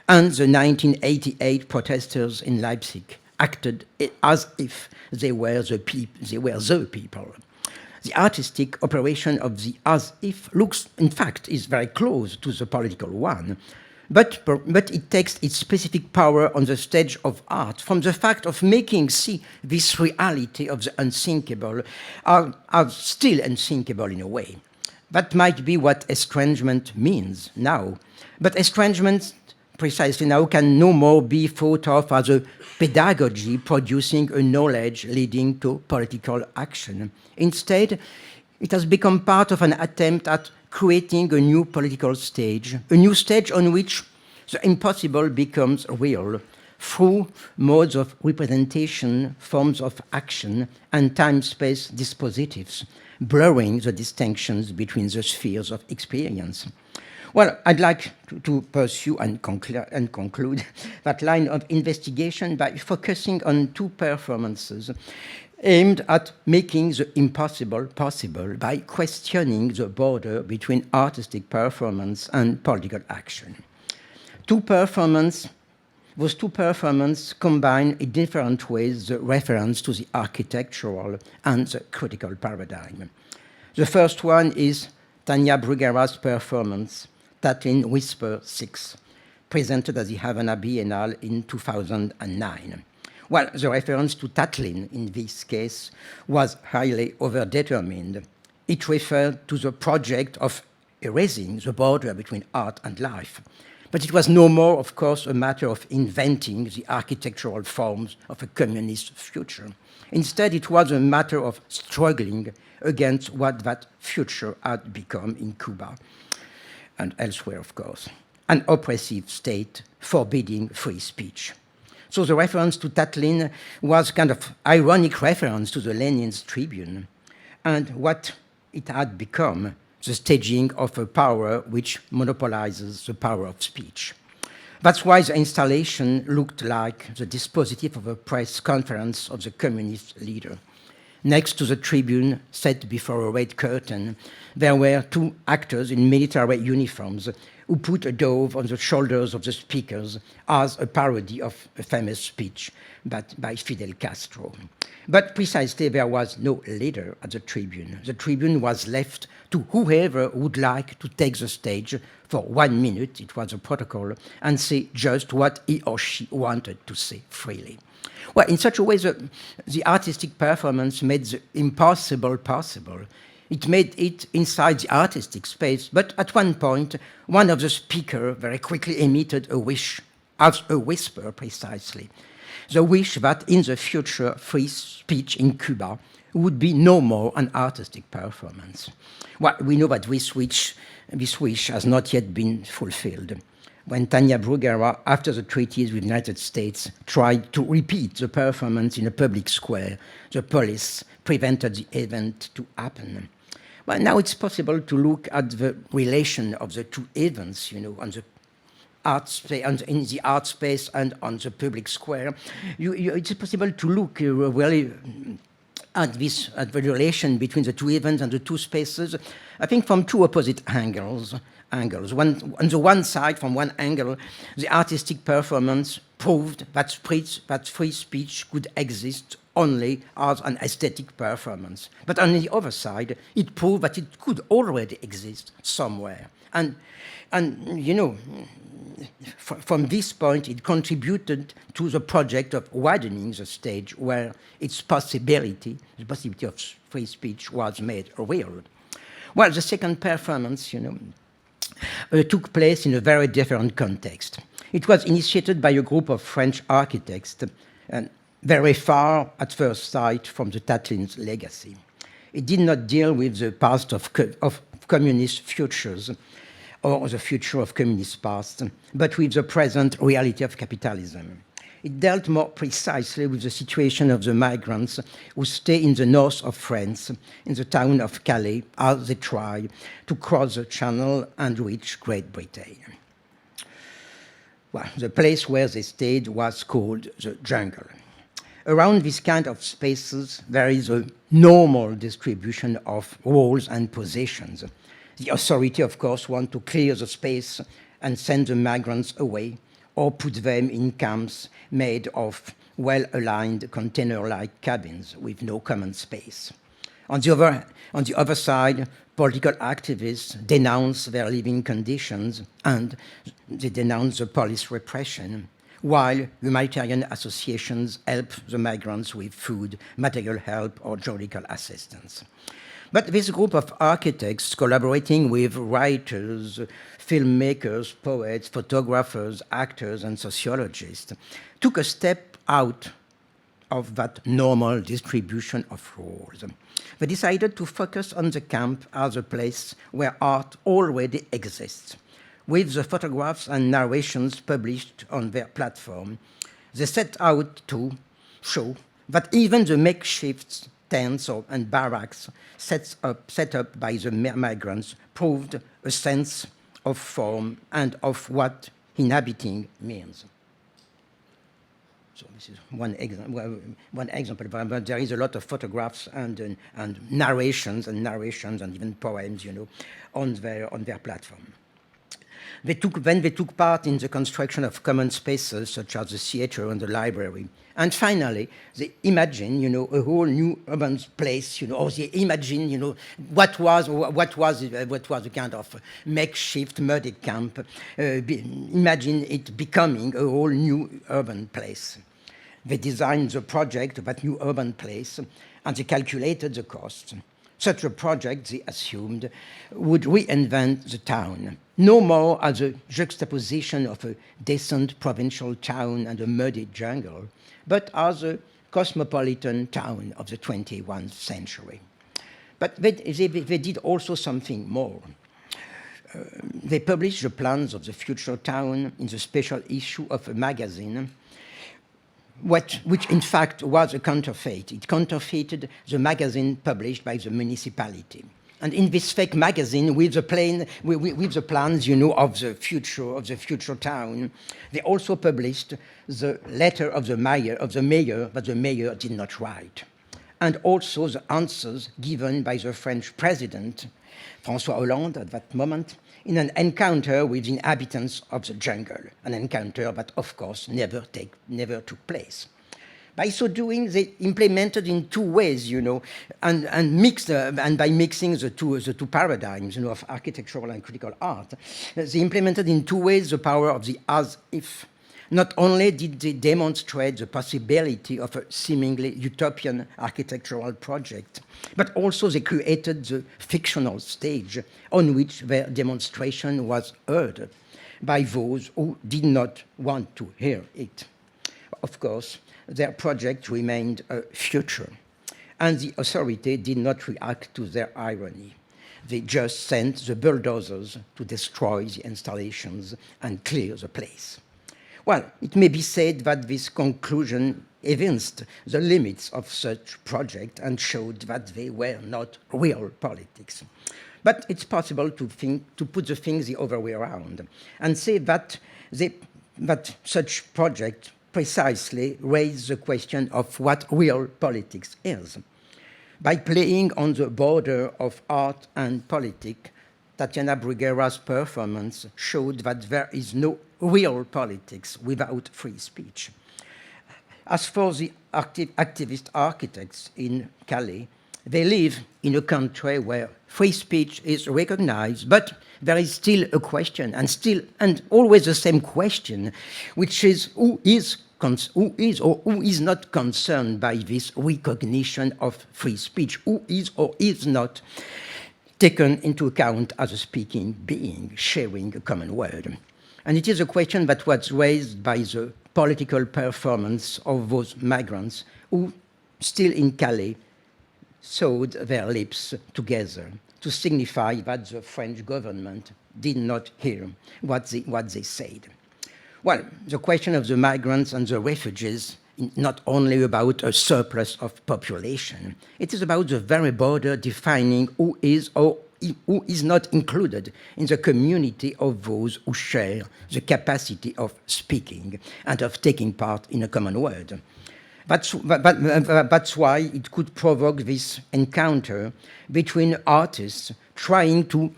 And the 1988 protesters in Leipzig acted as if they were the people. The artistic operation of the as if looks, in fact, is very close to the political one. But it takes its specific power on the stage of art from the fact of making see this reality of the unthinkable are still unthinkable in a way. That might be what estrangement means now. But estrangement precisely now can no more be thought of as a pedagogy producing a knowledge leading to political action. Instead, it has become part of an attempt at creating a new political stage, a new stage on which the impossible becomes real through modes of representation, forms of action, and time-space dispositives, blurring the distinctions between the spheres of experience. Well, I'd like to pursue and conclude that line of investigation by focusing on 2 performances aimed at making the impossible possible by questioning the border between artistic performance and political action. Those two performances combine in different ways the reference to the architectural and the critical paradigm. The first one is Tanya Bruguera's performance, Tatlin Whisper 6, presented at the Havana Biennale in 2009. Well, the reference to Tatlin in this case was highly overdetermined. It referred to the project of erasing the border between art and life. But it was no more, of course, a matter of inventing the architectural forms of a communist future. Instead, it was a matter of struggling against what that future had become in Cuba and elsewhere, of course, an oppressive state forbidding free speech. So the reference to Tatlin was kind of ironic reference to the Lenin's Tribune and what it had become, the staging of a power which monopolizes the power of speech. That's why the installation looked like the dispositif of a press conference of the communist leader. Next to the tribune, set before a red curtain, there were two actors in military uniforms who put a dove on the shoulders of the speakers as a parody of a famous speech by Fidel Castro. But precisely there was no leader at the tribune. The tribune was left to whoever would like to take the stage for 1 minute, it was a protocol, and say just what he or she wanted to say freely. Well, in such a way, the artistic performance made the impossible possible. It made it inside the artistic space, but at one point, one of the speakers very quickly emitted a wish, as a whisper precisely. The wish that in the future, free speech in Cuba would be no more an artistic performance. Well, we know that this wish has not yet been fulfilled. When Tanya Bruguera, after the treaties with the United States, tried to repeat the performance in a public square, the police prevented the event to happen. Well, now it's possible to look at the relation of the two events, on the art space, in the art space and on the public square. It's possible to look really at the relation between the two events and the two spaces, I think from two opposite angles. On the one side, from one angle, the artistic performance proved that free speech could exist only as an aesthetic performance. But on the other side, it proved that it could already exist somewhere. And from this point, it contributed to the project of widening the stage where the possibility of free speech was made real. Well, the second performance, took place in a very different context. It was initiated by a group of French architects, and very far at first sight from the Tatlin's legacy. It did not deal with the past of communist futures or the future of communist past, but with the present reality of capitalism. It dealt more precisely with the situation of the migrants who stay in the north of France, in the town of Calais, as they try to cross the Channel and reach Great Britain. Well, the place where they stayed was called the jungle. Around this kind of spaces, there is a normal distribution of roles and positions. The authority, of course, want to clear the space and send the migrants away, or put them in camps made of well-aligned container-like cabins with no common space. On the other side, political activists denounce their living conditions and they denounce the police repression, while humanitarian associations help the migrants with food, material help, or juridical assistance. But this group of architects, collaborating with writers, filmmakers, poets, photographers, actors, and sociologists, took a step out of that normal distribution of roles. They decided to focus on the camp as a place where art already exists. With the photographs and narrations published on their platform, they set out to show that even the makeshift tents and barracks set up by the migrants proved a sense of form and of what inhabiting means. So this is one example, but there is a lot of photographs and narrations and even poems, on their platform. Then they took part in the construction of common spaces such as the theater and the library. And finally, they imagined, a whole new urban place, or they imagined, what was a kind of makeshift muddy camp. Imagine it becoming a whole new urban place. They designed the project of that new urban place, and they calculated the cost. Such a project, they assumed, would reinvent the town, no more as a juxtaposition of a decent provincial town and a muddy jungle, but as a cosmopolitan town of the 21st century. But they did also something more. They published the plans of the future town in the special issue of a magazine, which in fact was a counterfeit. It counterfeited the magazine published by the municipality. And in this fake magazine, with the plans, of the future town, they also published the letter of the mayor, but the mayor did not write, and also the answers given by the French president, François Hollande, at that moment, in an encounter with the inhabitants of the jungle, an encounter that, of course, never took place. By so doing, they implemented in two ways, and mixed, and by mixing the two paradigms, of architectural and critical art, they implemented in two ways the power of the as-if. Not only did they demonstrate the possibility of a seemingly utopian architectural project, but also they created the fictional stage on which their demonstration was heard by those who did not want to hear it. Of course, their project remained a future, and the authority did not react to their irony. They just sent the bulldozers to destroy the installations and clear the place. Well, it may be said that this conclusion evinced the limits of such project and showed that they were not real politics. But it's possible to put the things the other way around and say that such project precisely raise the question of what real politics is. By playing on the border of art and politics, Tatiana Bruguera's performance showed that there is no real politics without free speech. As for the activist architects in Calais, they live in a country where free speech is recognized, but there is still a question, and always the same question, which is who is or who is not concerned by this recognition of free speech, who is or is not taken into account as a speaking being, sharing a common word. And it is a question that was raised by the political performance of those migrants who, still in Calais, sewed their lips together to signify that the French government did not hear what they said. Well, the question of the migrants and the refugees is not only about a surplus of population, it is about the very border defining who is or who is not included in the community of those who share the capacity of speaking and of taking part in a common word. That's why it could provoke this encounter between artists trying to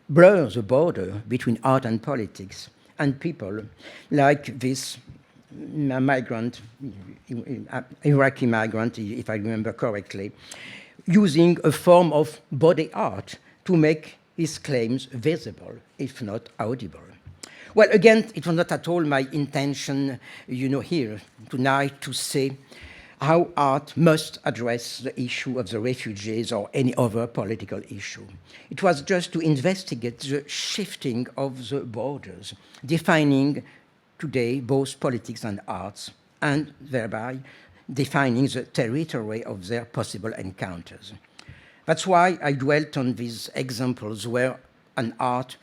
blur the border between art and politics, and people like this migrant, Iraqi migrant, if I remember correctly, using a form of body art to make his claims visible, if not audible. Well, again, it was not at all my intention, here tonight to say how art must address the issue of the refugees or any other political issue. It was just to investigate the shifting of the borders, defining today both politics and arts, and thereby defining the territory of their possible encounters. That's why I dwelt on these examples where an art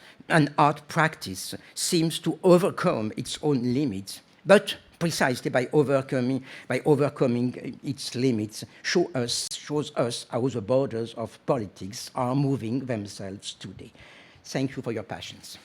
practice seems to overcome its own limits, but precisely by overcoming its limits, shows us how the borders of politics are moving themselves today. Thank you for your patience.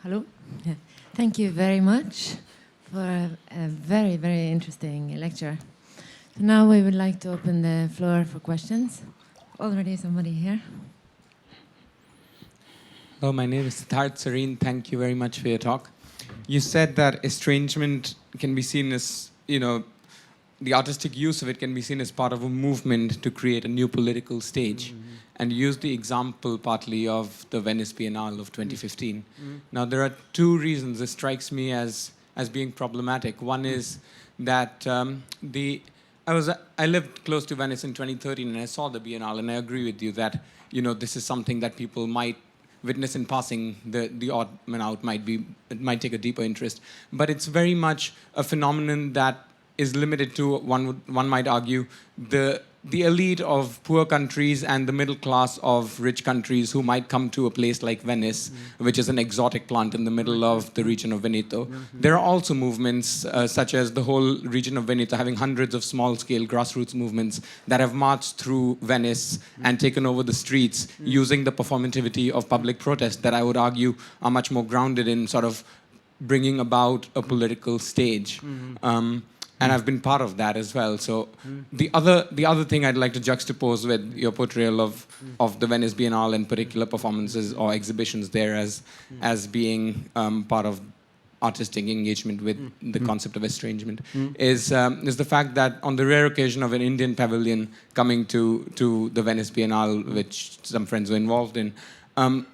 Hello. Yeah. Thank you very much for a very, very interesting lecture. So now we would like to open the floor for questions. Already somebody here. Hello, my name is Siddharth Sareen. Thank you very much for your talk. You said that estrangement can be seen as, the artistic use of it can be seen as part of a movement to create a new political stage. And you used the example partly of the Venice Biennale of 2015. Now, there are two reasons this strikes me as being problematic. One is that I lived close to Venice in 2013 and I saw the Biennale, and I agree with you that, this is something that people might witness in passing. The odd man out it might take a deeper interest. But it's very much a phenomenon that is limited to, one might argue, the elite of poor countries and the middle class of rich countries who might come to a place like Venice, which is an exotic plant in the middle of the region of Veneto. There are also movements such as the whole region of Veneto having hundreds of small-scale grassroots movements that have marched through Venice and taken over the streets using the performativity of public protest that I would argue are much more grounded in sort of bringing about a political stage. And I've been part of that as well. So the other thing I'd like to juxtapose with your portrayal of the Venice Biennale and particular performances or exhibitions there as being part of artistic engagement with the concept of estrangement is the fact that on the rare occasion of an Indian pavilion coming to the Venice Biennale, which some friends were involved in,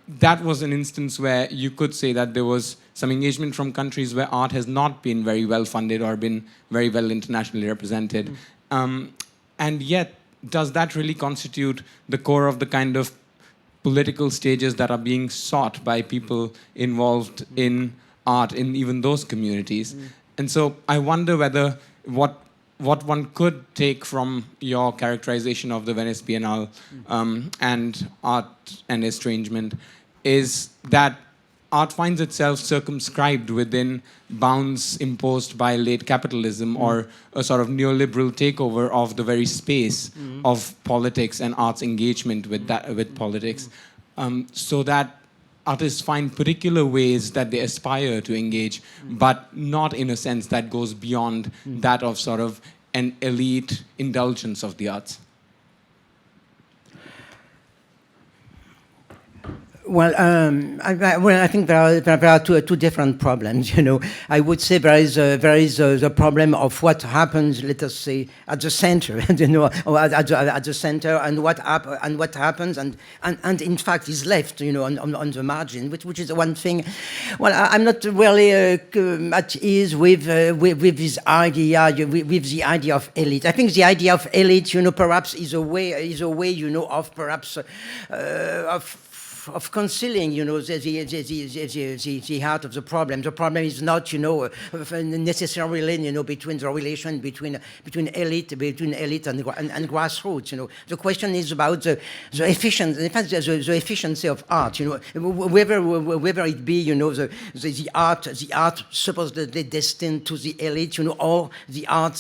that was an instance where you could say that there was some engagement from countries where art has not been very well funded or been very well internationally represented. And yet, does that really constitute the core of the kind of political stages that are being sought by people involved in art in even those communities? And so I wonder whether what one could take from your characterization of the Venice Biennale and art and estrangement is that art finds itself circumscribed within bounds imposed by late capitalism or a sort of neoliberal takeover of the very space of politics and art's engagement with politics, so that artists find particular ways that they aspire to engage, but not in a sense that goes beyond that of sort of an elite indulgence of the arts. Well, I think there are two different problems. I would say there is the problem of what happens, let us say, at the center, or at the center, and what happens, and in fact is left, on the margin, which is one thing. Well, I'm not really at ease with this idea, with the idea of elite. I think the idea of elite, perhaps is a way, of perhaps of concealing, the heart of the problem. The problem is not, necessarily, between the relation between elite and grassroots. The question is about the efficiency, in fact, the efficiency of art. Whether it be, the art supposedly destined to the elite, or the art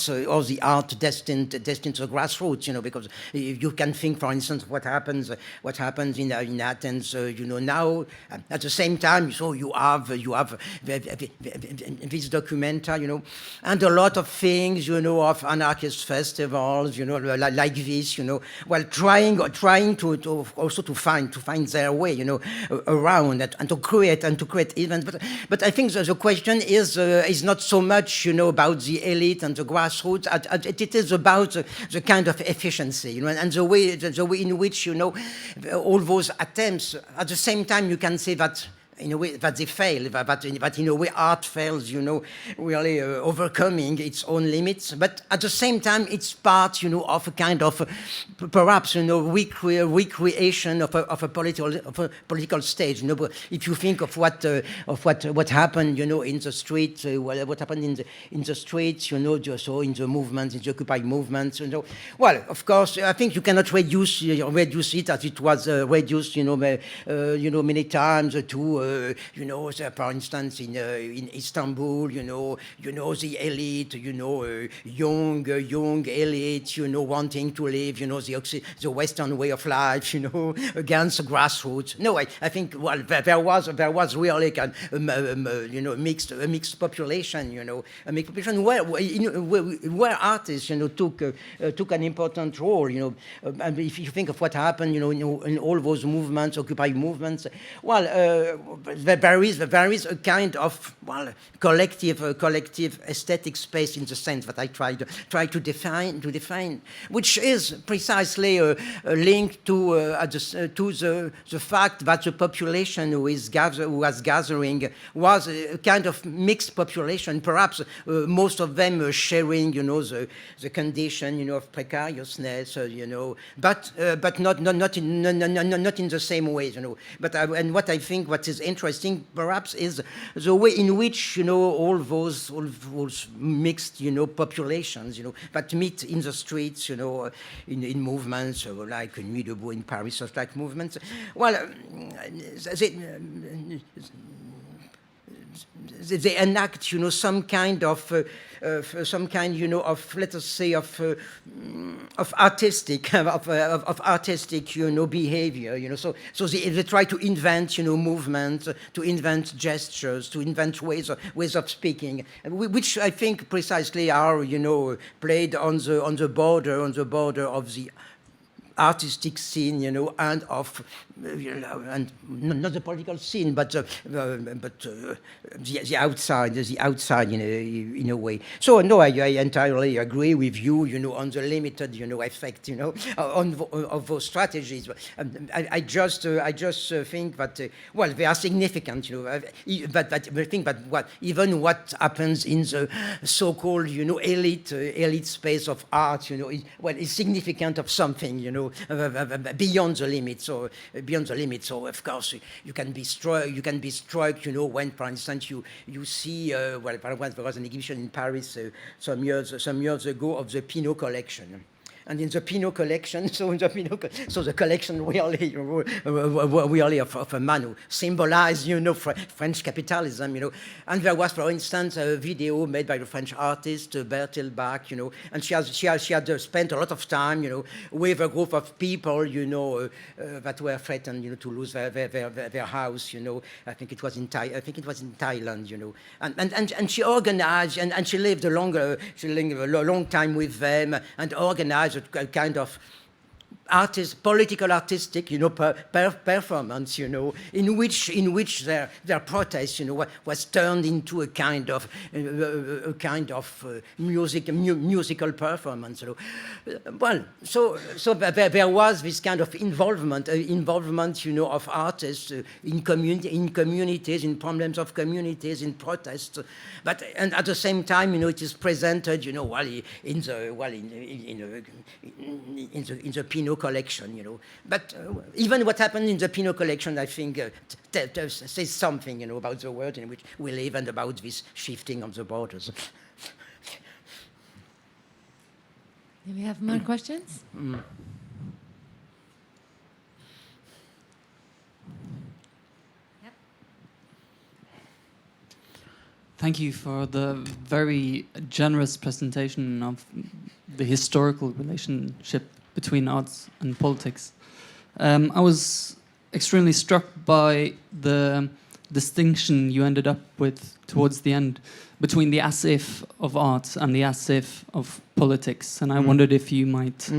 destined to the grassroots. Because you can think, for instance, what happens in Athens. Now at the same time, so you have this documentary, and a lot of things, of anarchist festivals, like this, while trying to also to find their way, around it and to create events. But I think the question is not so much, about the elite and the grassroots. It is about the kind of efficiency, and the way in which, all those attempts. At the same time, you can say that in a way that they fail, that in a way art fails, really overcoming its own limits. But at the same time, it's part, of a kind of perhaps, recreation of a political stage. If you think of what happened, in the streets, what happened in the streets, so in the movement, in the Occupy movement, Well, of course, I think you cannot reduce it as it was reduced, many times to for instance, in Istanbul, the elite, young elite, wanting to live, the Western way of life, against grassroots. No, I think, well, there was really a mixed population, a mixed population where artists, took an important role, and if you think of what happened, in all those movements, Occupy movements, well, there is a kind of, well, collective aesthetic space in the sense that I try to define, which is precisely linked to the fact that the population who was gathering was a kind of mixed population, perhaps most of them sharing, the condition, of precariousness, but not in the same way, But and what I think what is interesting, perhaps, is the way in which, all those mixed, populations, that meet in the streets, in movements like Nuit debout in Paris, such like movements. Well, they enact, some kind of, let us say, of artistic, behavior, So they try to invent, movements, to invent gestures, to invent ways of speaking, which I think precisely are, played on the border of the artistic scene, and of, and not the political scene, but the outside, in a way. So no, I entirely agree with you, on the limited, effect, of those strategies. I just think that, well, they are significant, but I think that even what happens in the so-called, elite space of art, is significant of something, beyond the limits. So of course you can be struck. When, for instance, you see. Well, there was an exhibition in Paris some years ago of the Pinot collection. And in the Pinot collection, so the collection really of a man who symbolized, French capitalism, And there was, for instance, a video made by the French artist Bertil Bach, and she had spent a lot of time, with a group of people, that were threatened, to lose their house, I think it was in Thailand, and she organized and she lived a long time with them and organized a kind of political artistic, performance, in which their protest, was turned into a kind of musical performance. Well, so there was this kind of involvement, of artists in communities, in problems of communities, in protests, and at the same time, it is presented, in the Pinot collection, But even what happened in the Pinot collection, I think, says something, about the world in which we live and about this shifting of the borders. Do we have more questions? Yep. Thank you for the very generous presentation of the historical relationship between arts and politics. I was extremely struck by the distinction you ended up with towards the end between the as-if of art and the as-if of politics, and I wondered if you might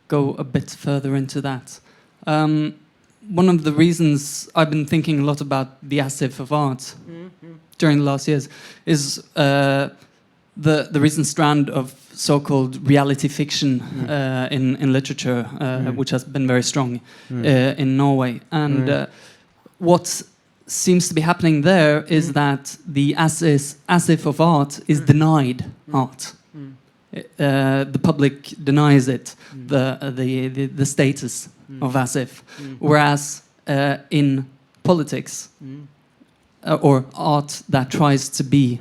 go a bit further into that. One of the reasons I've been thinking a lot about the as-if of art during the last years is the recent strand of so-called reality fiction in literature, which has been very strong in Norway. And what seems to be happening there is that the as-if of art is denied art. The public denies it, the status of as-if. Whereas in politics, or art that tries to be,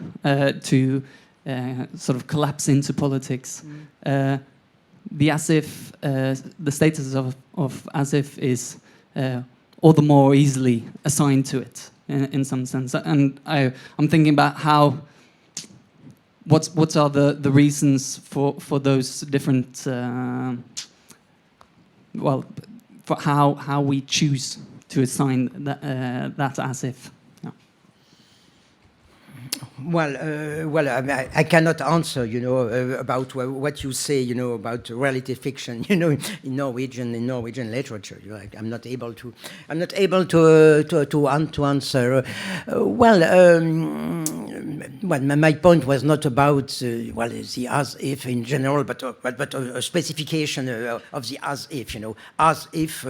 sort of collapse into politics, the as-if, the status of as-if is all the more easily assigned to it in some sense. And I'm thinking about how what are the reasons for those different well, for how we choose to assign that as if. Yeah. Well, I cannot answer, about what you say, about reality fiction, in Norwegian literature. I'm not able to answer. My point was not about the as if in general, but a specification of the as if,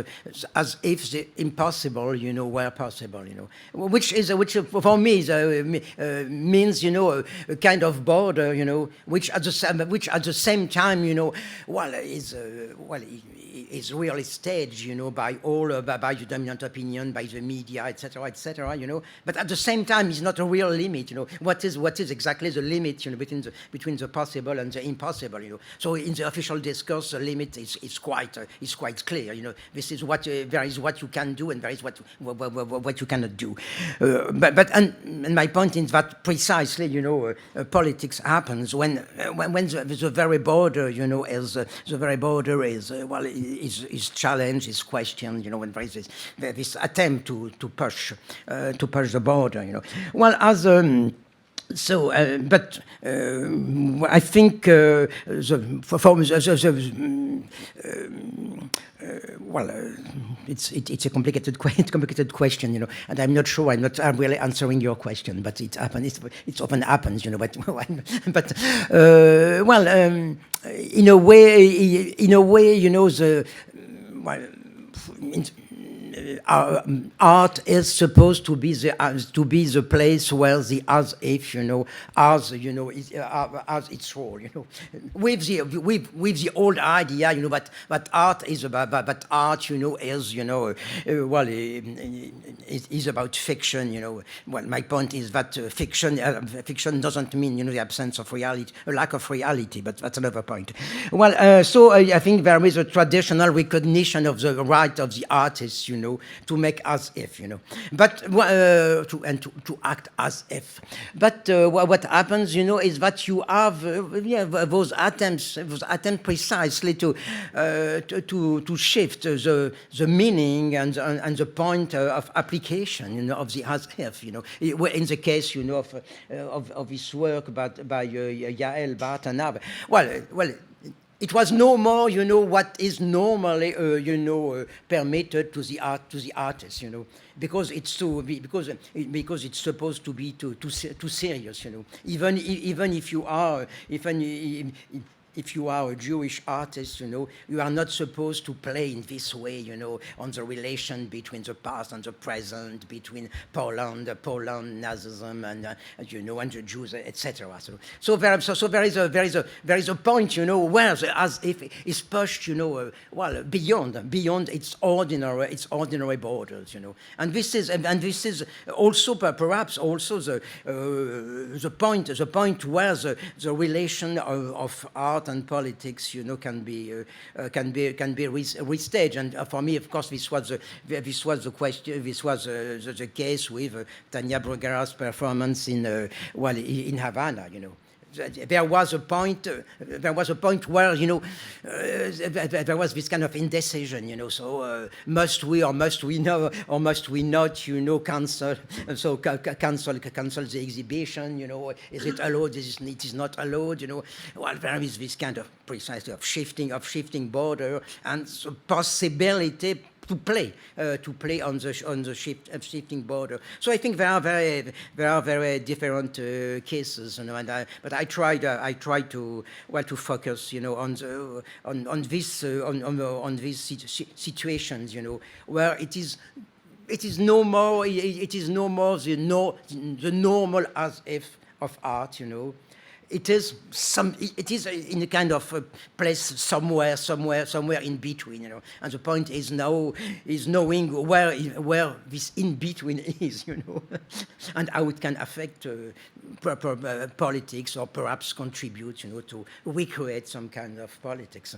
as if the impossible, were possible, which for me is means, a kind of border, which at the same time, is really staged, by by the dominant opinion, by the media, etc., But at the same time, it's not a real limit, What is exactly the limit, between the possible and the impossible, So in the official discourse, the limit is quite clear, This is there is what you can do, and there is what you cannot do. And my point is that precisely, politics happens when the very border, is challenged, is questioned, when there is this attempt to push the border, I think it's a complicated question, and I'm not sure I'm really answering your question, but it happens. It often happens, But in a way, art is supposed to be the place where the as if, as its role, with the old idea, but art is about, is about fiction, my point is that fiction doesn't mean, the absence of reality, a lack of reality, but that's another point. So I think there is a traditional recognition of the right of the artist, to make as if, but to act as if. But what happens, is that you have those attempts precisely to shift the meaning and the point of application, of the as if, in the case, of this work by Yael Bartanav. Well. It was no more, what is normally, permitted to the artist, because it's because it's supposed to be too serious, Even if you are if you are a Jewish artist, you are not supposed to play in this way, on the relation between the past and the present, between Poland, Nazism, and and the Jews, etc. So there is a point, where the as if is pushed, beyond its ordinary borders, and this is also perhaps also the point where the relation of art and politics, can be restaged. And for me, of course, this was the question. This was the case with Tania Bruguera's performance in Havana. There was a point where there was this kind of indecision. So must we or must we know or must we not cancel? So cancel the exhibition. Is it allowed? It is not allowed. Well, there is this kind of precisely of shifting border and the possibility to play on the shifting border. So I think there are very different cases, but I tried to focus, on these situations, where it is no more the normal as if of art, It is in a kind of a place somewhere in between, And the point is knowing where this in between is, and how it can affect politics, or perhaps contribute, to recreate some kind of politics.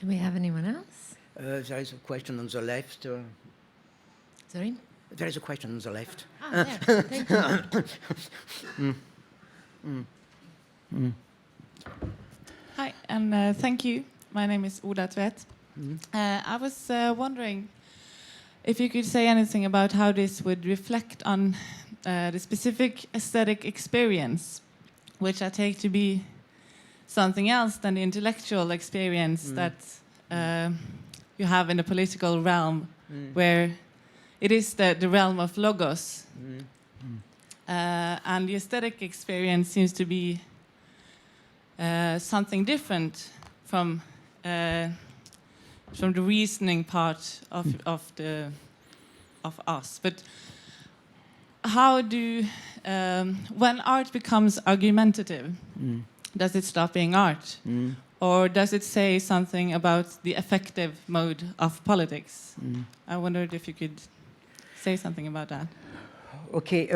Do we have anyone else? There is a question on the left. Sorry? There is a question on the left. Ah, there. Thank you. Hi, and thank you. My name is Oda Tvet. I was wondering if you could say anything about how this would reflect on the specific aesthetic experience, which I take to be something else than the intellectual experience that you have in the political realm, where it is the realm of logos. And the aesthetic experience seems to be something different from the reasoning part of us. But how do when art becomes argumentative, does it stop being art, or does it say something about the effective mode of politics? I wondered if you could say something about that. Okay.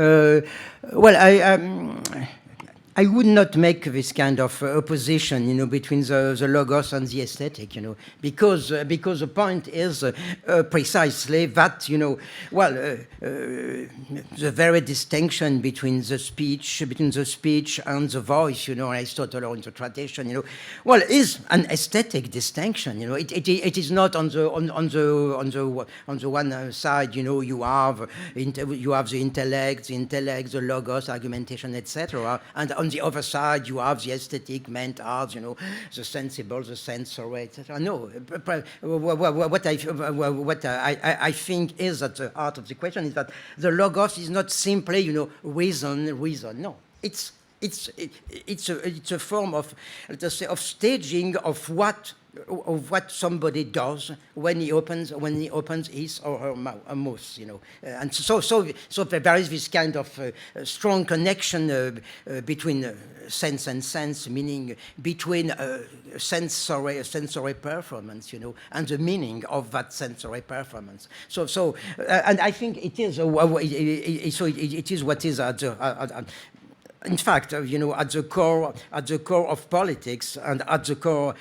Well, I would not make this kind of opposition, between the logos and the aesthetic, because the point is precisely that, the very distinction between the speech and the voice, Aristotle or in the tradition, is an aesthetic distinction. It is not on the one side, you have the intellect, the logos, argumentation, etc., and on the other side, you have the aesthetic, meant art, the sensible, the sensory, etc. No, what I think is at the heart of the question is that the logos is not simply, reason. No, it's a form of, let us say, of staging of what somebody does when he opens his or her mouth, and so there is this kind of strong connection between sense and sense, meaning between sensory performance, and the meaning of that sensory performance. And I think it is it is what is at the in fact, at the core of politics and at the core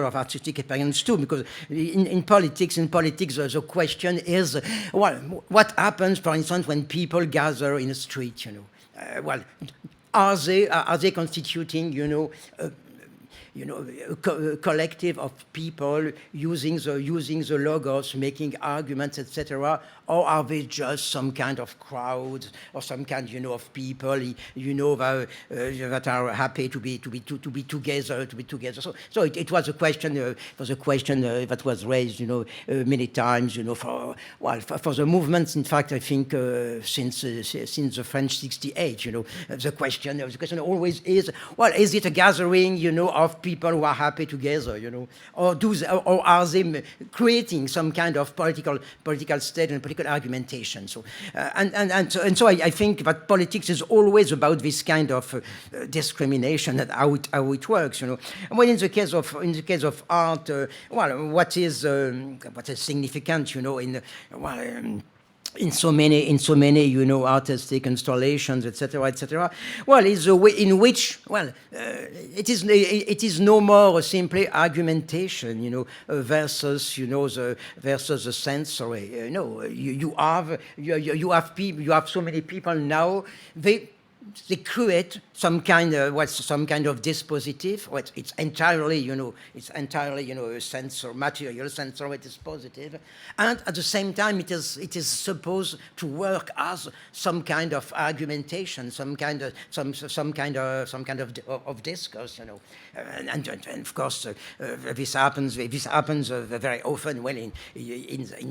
of artistic experience too, because in politics, the question is, what happens, for instance, when people gather in a street? Are they constituting, a collective of people using the logos, making arguments, etc., or are they just some kind of crowd or some kind, of people, that are happy to be together, So it was a question. That was raised, many times, for the movements. In fact, I think since the French '68, the question always is, is it a gathering, of people who are happy together, or are they creating some kind of political state and political argumentation? So so I think that politics is always about this kind of discrimination and how it works. Well, in the case of art, what is significant, in so many, artistic installations, etc., is a way in which, it is no more simply argumentation, versus, versus the sensory. You have so many people now. They create some kind of dispositif. It's entirely, material, sensory dispositif, and at the same time, it is supposed to work as some kind of argumentation, some kind of discourse, and of course, this happens very often. Well, in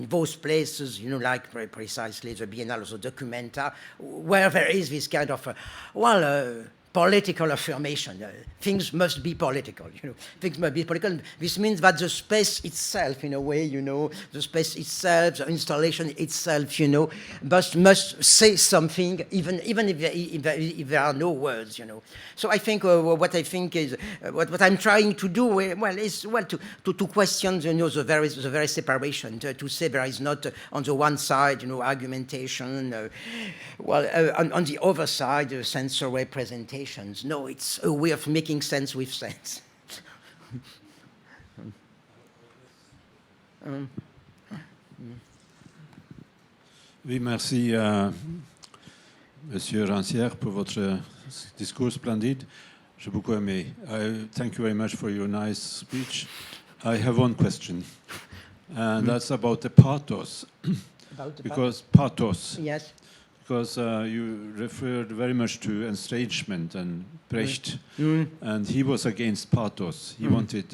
those places, like very precisely the Biennale, also Documenta, where there is this kind of political affirmation. Things must be political, Things must be political. This means that the space itself, in a way, the space itself, the installation itself, must say something, even if there are no words, So I think what I'm trying to do, is to question, the very separation, to say there is not on the one side, argumentation, on the other side, sensory representation. No, it's a way of making sense with sense. Oui, merci, Monsieur Rancière, pour votre discours splendide. J'ai beaucoup aimé. Thank you very much for your nice speech. I have one question, and that's about the pathos. Because pathos. Yes. Because you referred very much to estrangement and Brecht, and he was against pathos. He wanted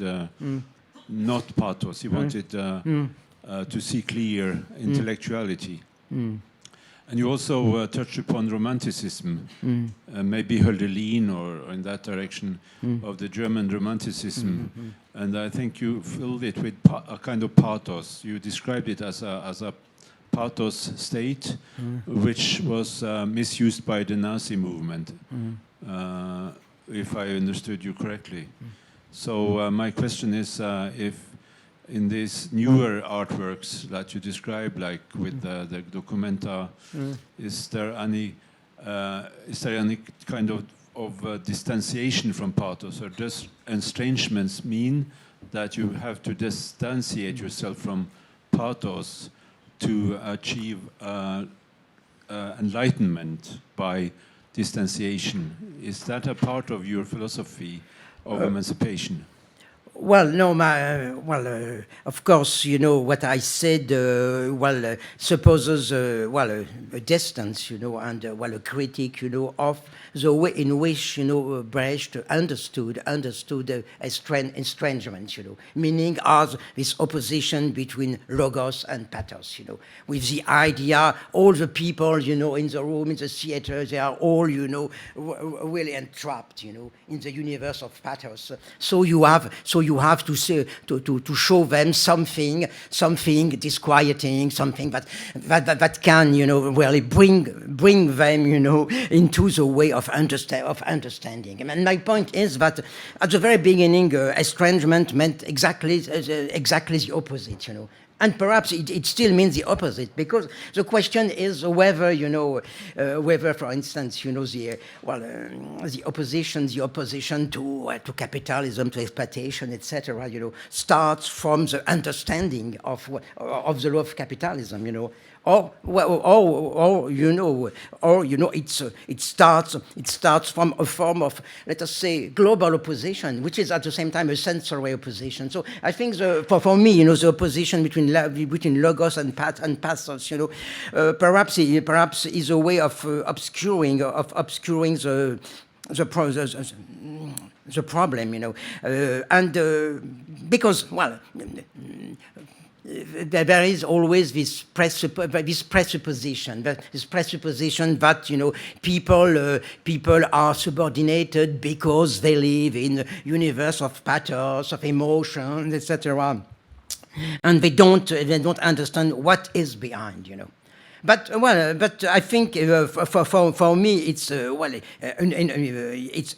not pathos. He wanted to see clear intellectuality. And you also touched upon romanticism, maybe Hölderlin or in that direction of the German romanticism. And I think you filled it with a kind of pathos. You described it as a pathos state, which was misused by the Nazi movement, if I understood you correctly. So my question is, if in these newer artworks that you describe, like with the documenta, is there any kind of distanciation from pathos, or does estrangements mean that you have to distanciate yourself from pathos to achieve enlightenment by distanciation? Is that a part of your philosophy of emancipation? Well, no, of course, you know, what I said, supposes, a distance, you know, and, a critique, you know, of the way in which, you know, Brecht understood estrangement, you know, meaning as this opposition between logos and pathos, you know, with the idea, all the people, you know, in the room, in the theater, they are all, you know, really entrapped, you know, in the universe of pathos. So you have to say, to show them something disquieting, something that can, you know, really bring them, you know, into the way of understanding. And my point is that at the very beginning, estrangement meant exactly the opposite, you know. And perhaps it still means the opposite, because the question is whether, you know, for instance, you know, the opposition to capitalism, to exploitation, etc., you know, starts from the understanding of the law of capitalism, you know. Or it starts from a form of, let us say, global opposition, which is at the same time a sensory opposition. So I think for me, you know, the opposition between logos and pathos, you know, perhaps is a way of obscuring the problem, you know, because, well, there is always this presupposition that, you know, people are subordinated because they live in a universe of pathos, of emotion, etc., and they don't understand what is behind, you know. But I think for me it's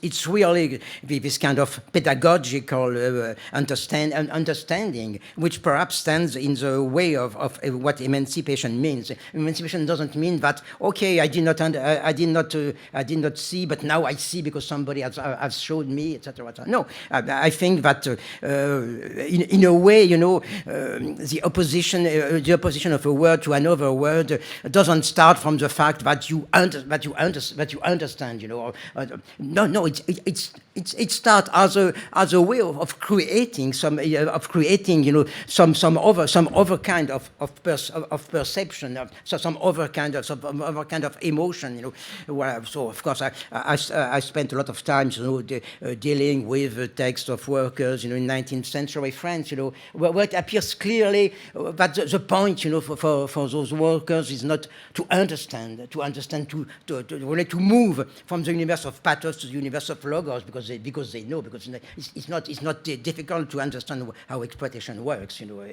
it's really this kind of pedagogical understanding, which perhaps stands in the way of what emancipation means. Emancipation doesn't mean that, okay, I did not see, but now I see because somebody has showed me, etc. No, I think that in a way, you know, the opposition of a word to another word doesn't start from the fact that you understand, you know. No, it starts as a way of creating you know, some other kind of perception, some other kind of emotion, you know. So of course I spent a lot of time, you know, dealing with the text of workers, you know, in 19th century France, you know, where it appears clearly that the point, you know, for those workers is not to understand, to move from the universe of pathos to the universe of logos, because they know, because it's not difficult to understand how exploitation works, you know,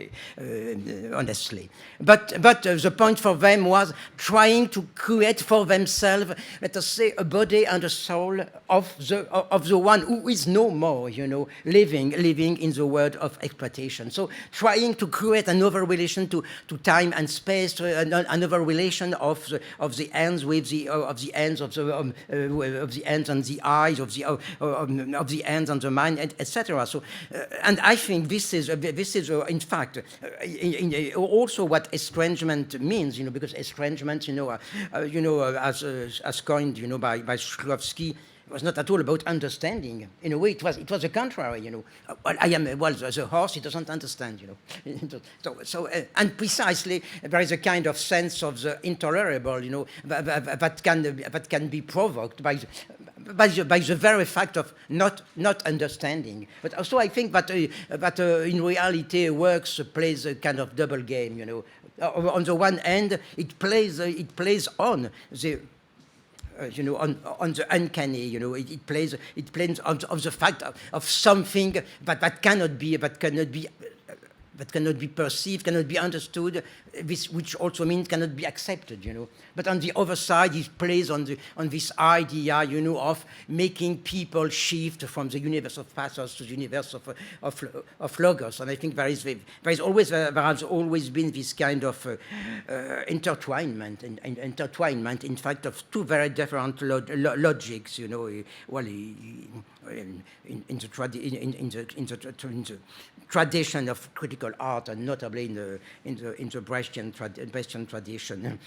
honestly. But the point for them was trying to create for themselves, let us say, a body and a soul of the one who is no more, you know, living in the world of exploitation. So trying to create another relation to time and space, another interrelation of the ends with the ends of the ends and the eyes of the ends and the mind, etc. So, and I think this is in fact also what estrangement means, because estrangement, as coined, by Shklovsky, was not at all about understanding. In a way, it was the contrary. The horse, he doesn't understand. And precisely there is a kind of sense of the intolerable. That can be provoked by the very fact of not understanding. But also, I think that in reality, works plays a kind of double game. On the one hand, it plays on the on the uncanny, it plays on the fact of something that cannot be perceived, cannot be understood, which also means cannot be accepted, But on the other side, it plays on this idea, of making people shift from the universe of pathos to the universe of logos. And I think there has always been this kind of intertwinement, in fact, of two very different logics, in the tradition of critical art, and notably in the Brechtian tradition.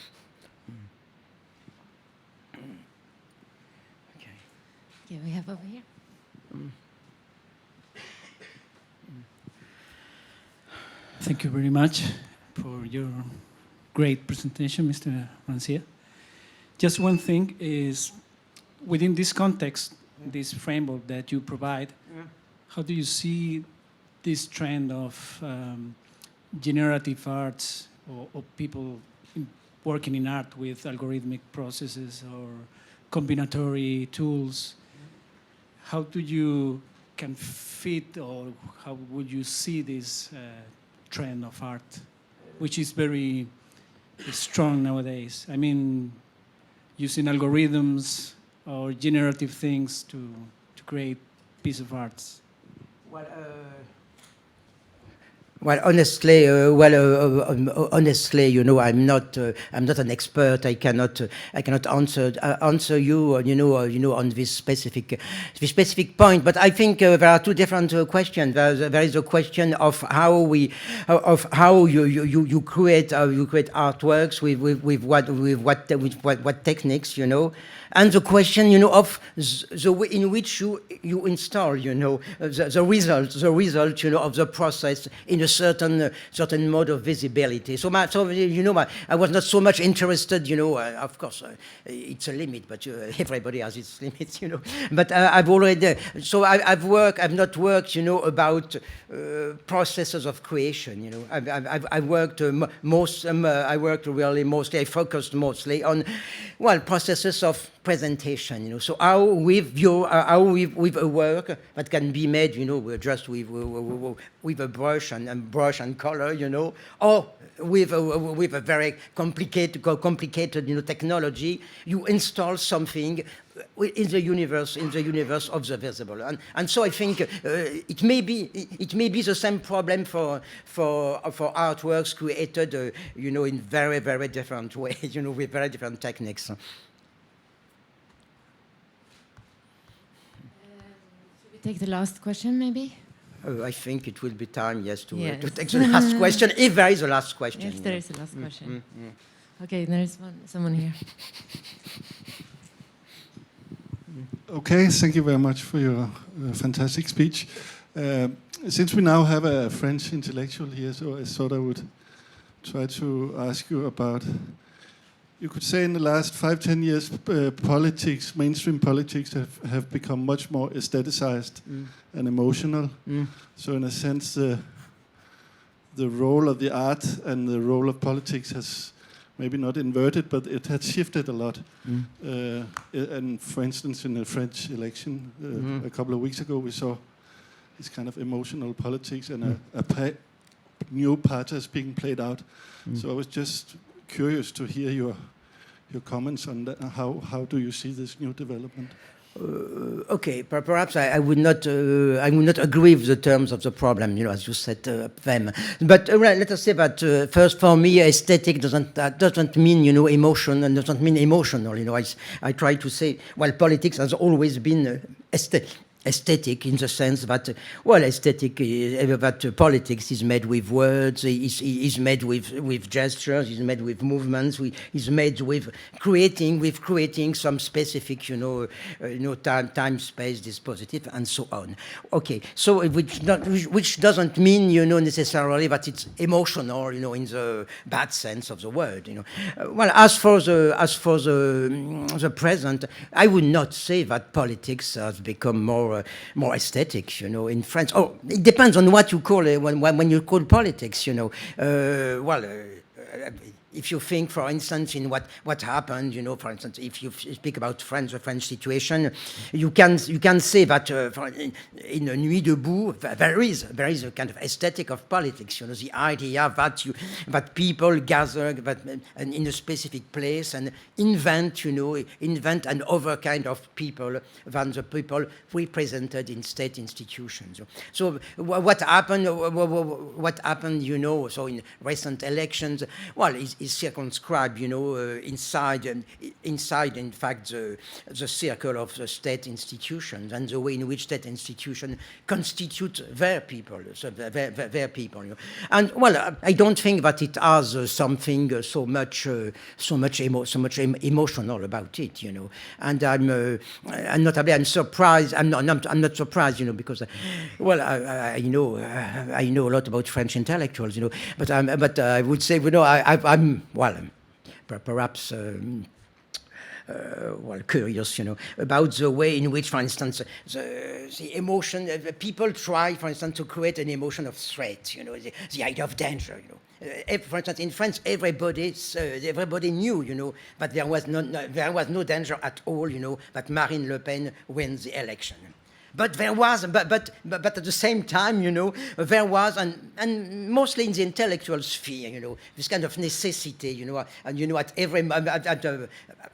Yeah, we have over here. Thank you very much for your great presentation, Mr. Rancière. Just one thing is, within this context, this framework that you provide, how do you see this trend of generative arts or people working in art with algorithmic processes or combinatory tools? How do you can fit, or how would you see this trend of art, which is very strong nowadays? I mean, using algorithms or generative things to create piece of arts. Well, honestly, I'm not an expert. I cannot answer you, on this specific point. But I think there are two different questions. There is a question of how you create artworks with what techniques, and the question, of the way in which you install, the result, of the process in a certain mode of visibility. So I was not so much interested, of course, it's a limit, but everybody has its limits, But I've not worked, about processes of creation, I worked I focused mostly on, processes of presentation, so how with a work that can be made, just with a brush and color, or with a very complicated technology, you install something in the universe of the visible, and so I think it may be the same problem for artworks created, in very, very different ways, with very different techniques. Take the last question, maybe? I think it will be time, to take the last question, if there is a last question. Yes, there is a last question. Okay, there is someone here. Okay, thank you very much for your fantastic speech. Since we now have a French intellectual here, so I thought I would try to ask you about, you could say in the last 5-10 years, mainstream politics have become much more aestheticized and emotional. So in a sense, the role of the art and the role of politics has maybe not inverted, but it has shifted a lot. And for instance, in the French election a couple of weeks ago, we saw this kind of emotional politics and a new parties being played out. So I was just curious to hear your comments on that. How do you see this new development? Okay, perhaps I would not agree with the terms of the problem, as you said them. But let us say that first, for me, aesthetic doesn't mean emotion, and doesn't mean emotional. I try to say, well, politics has always been aesthetic in the sense that, that politics is made with words, is made with gestures, is made with movements, is made with creating some specific, time, space, dispositive, and so on. Okay, so which doesn't mean, necessarily that it's emotional, in the bad sense of the word. Well, as for the present, I would not say that politics has become more aesthetic, in France. Oh, it depends on what you call it when you call politics, if you think, for instance, in what happened, for instance, if you speak about France, the French situation, you can say that in Nuit debout there is a kind of aesthetic of politics. The idea that people gather in a specific place and invent another kind of people than the people represented in state institutions. So what happened? So in recent elections, is circumscribed, inside, in fact, the circle of the state institutions and the way in which state institutions constitute their people, so their people. And I don't think that it has something so much emotional about it, And I'm surprised. I'm not surprised, because I know a lot about French intellectuals, but I would say, I'm perhaps curious, about the way in which, for instance, the emotion, people try, for instance, to create an emotion of threat, the idea of danger, For instance, in France, everybody knew, that there was no danger at all, that Marine Le Pen wins the election. But there was, but at the same time, there was, and mostly in the intellectual sphere, this kind of necessity, and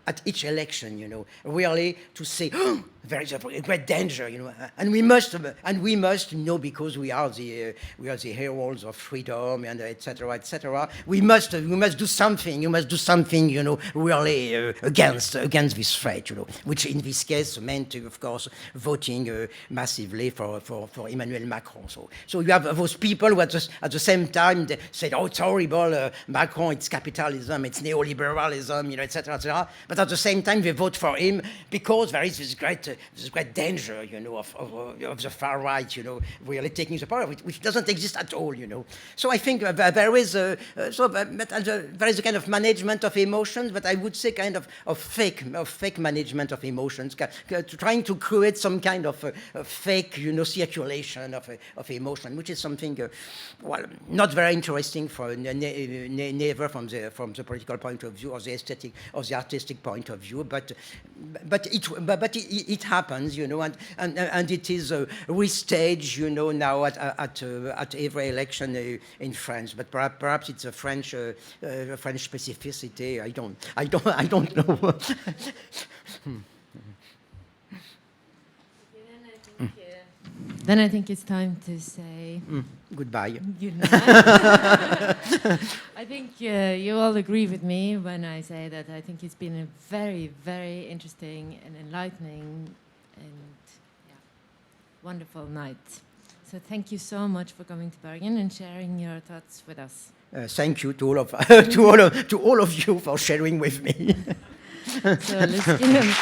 at each election, really to say, oh, there is a great danger, and we must, because we are the heralds of freedom, and etc. We must do something. You must do something, really against this threat, which in this case meant, of course, voting massively for Emmanuel Macron. So you have those people who at the same time they said, oh, it's horrible, Macron, it's capitalism, it's neoliberalism, etc. But at the same time they vote for him because there is this great danger, of the far right, really taking the power, which doesn't exist at all, So I think there is a kind of management of emotions, but I would say kind of fake management of emotions, trying to create some kind of fake, circulation of emotion, which is something, not very interesting for neither from the political point of view or the aesthetic or the artistic point of view, but it happens, and it is restaged, now at every election in France. But perhaps it's a French specificity. I don't know. Then I think it's time to say goodbye. I think you all agree with me when I say that I think it's been a very, very interesting and enlightening and wonderful night. So thank you so much for coming to Bergen and sharing your thoughts with us. Thank you to all of to all of you for sharing with me. So let's give them.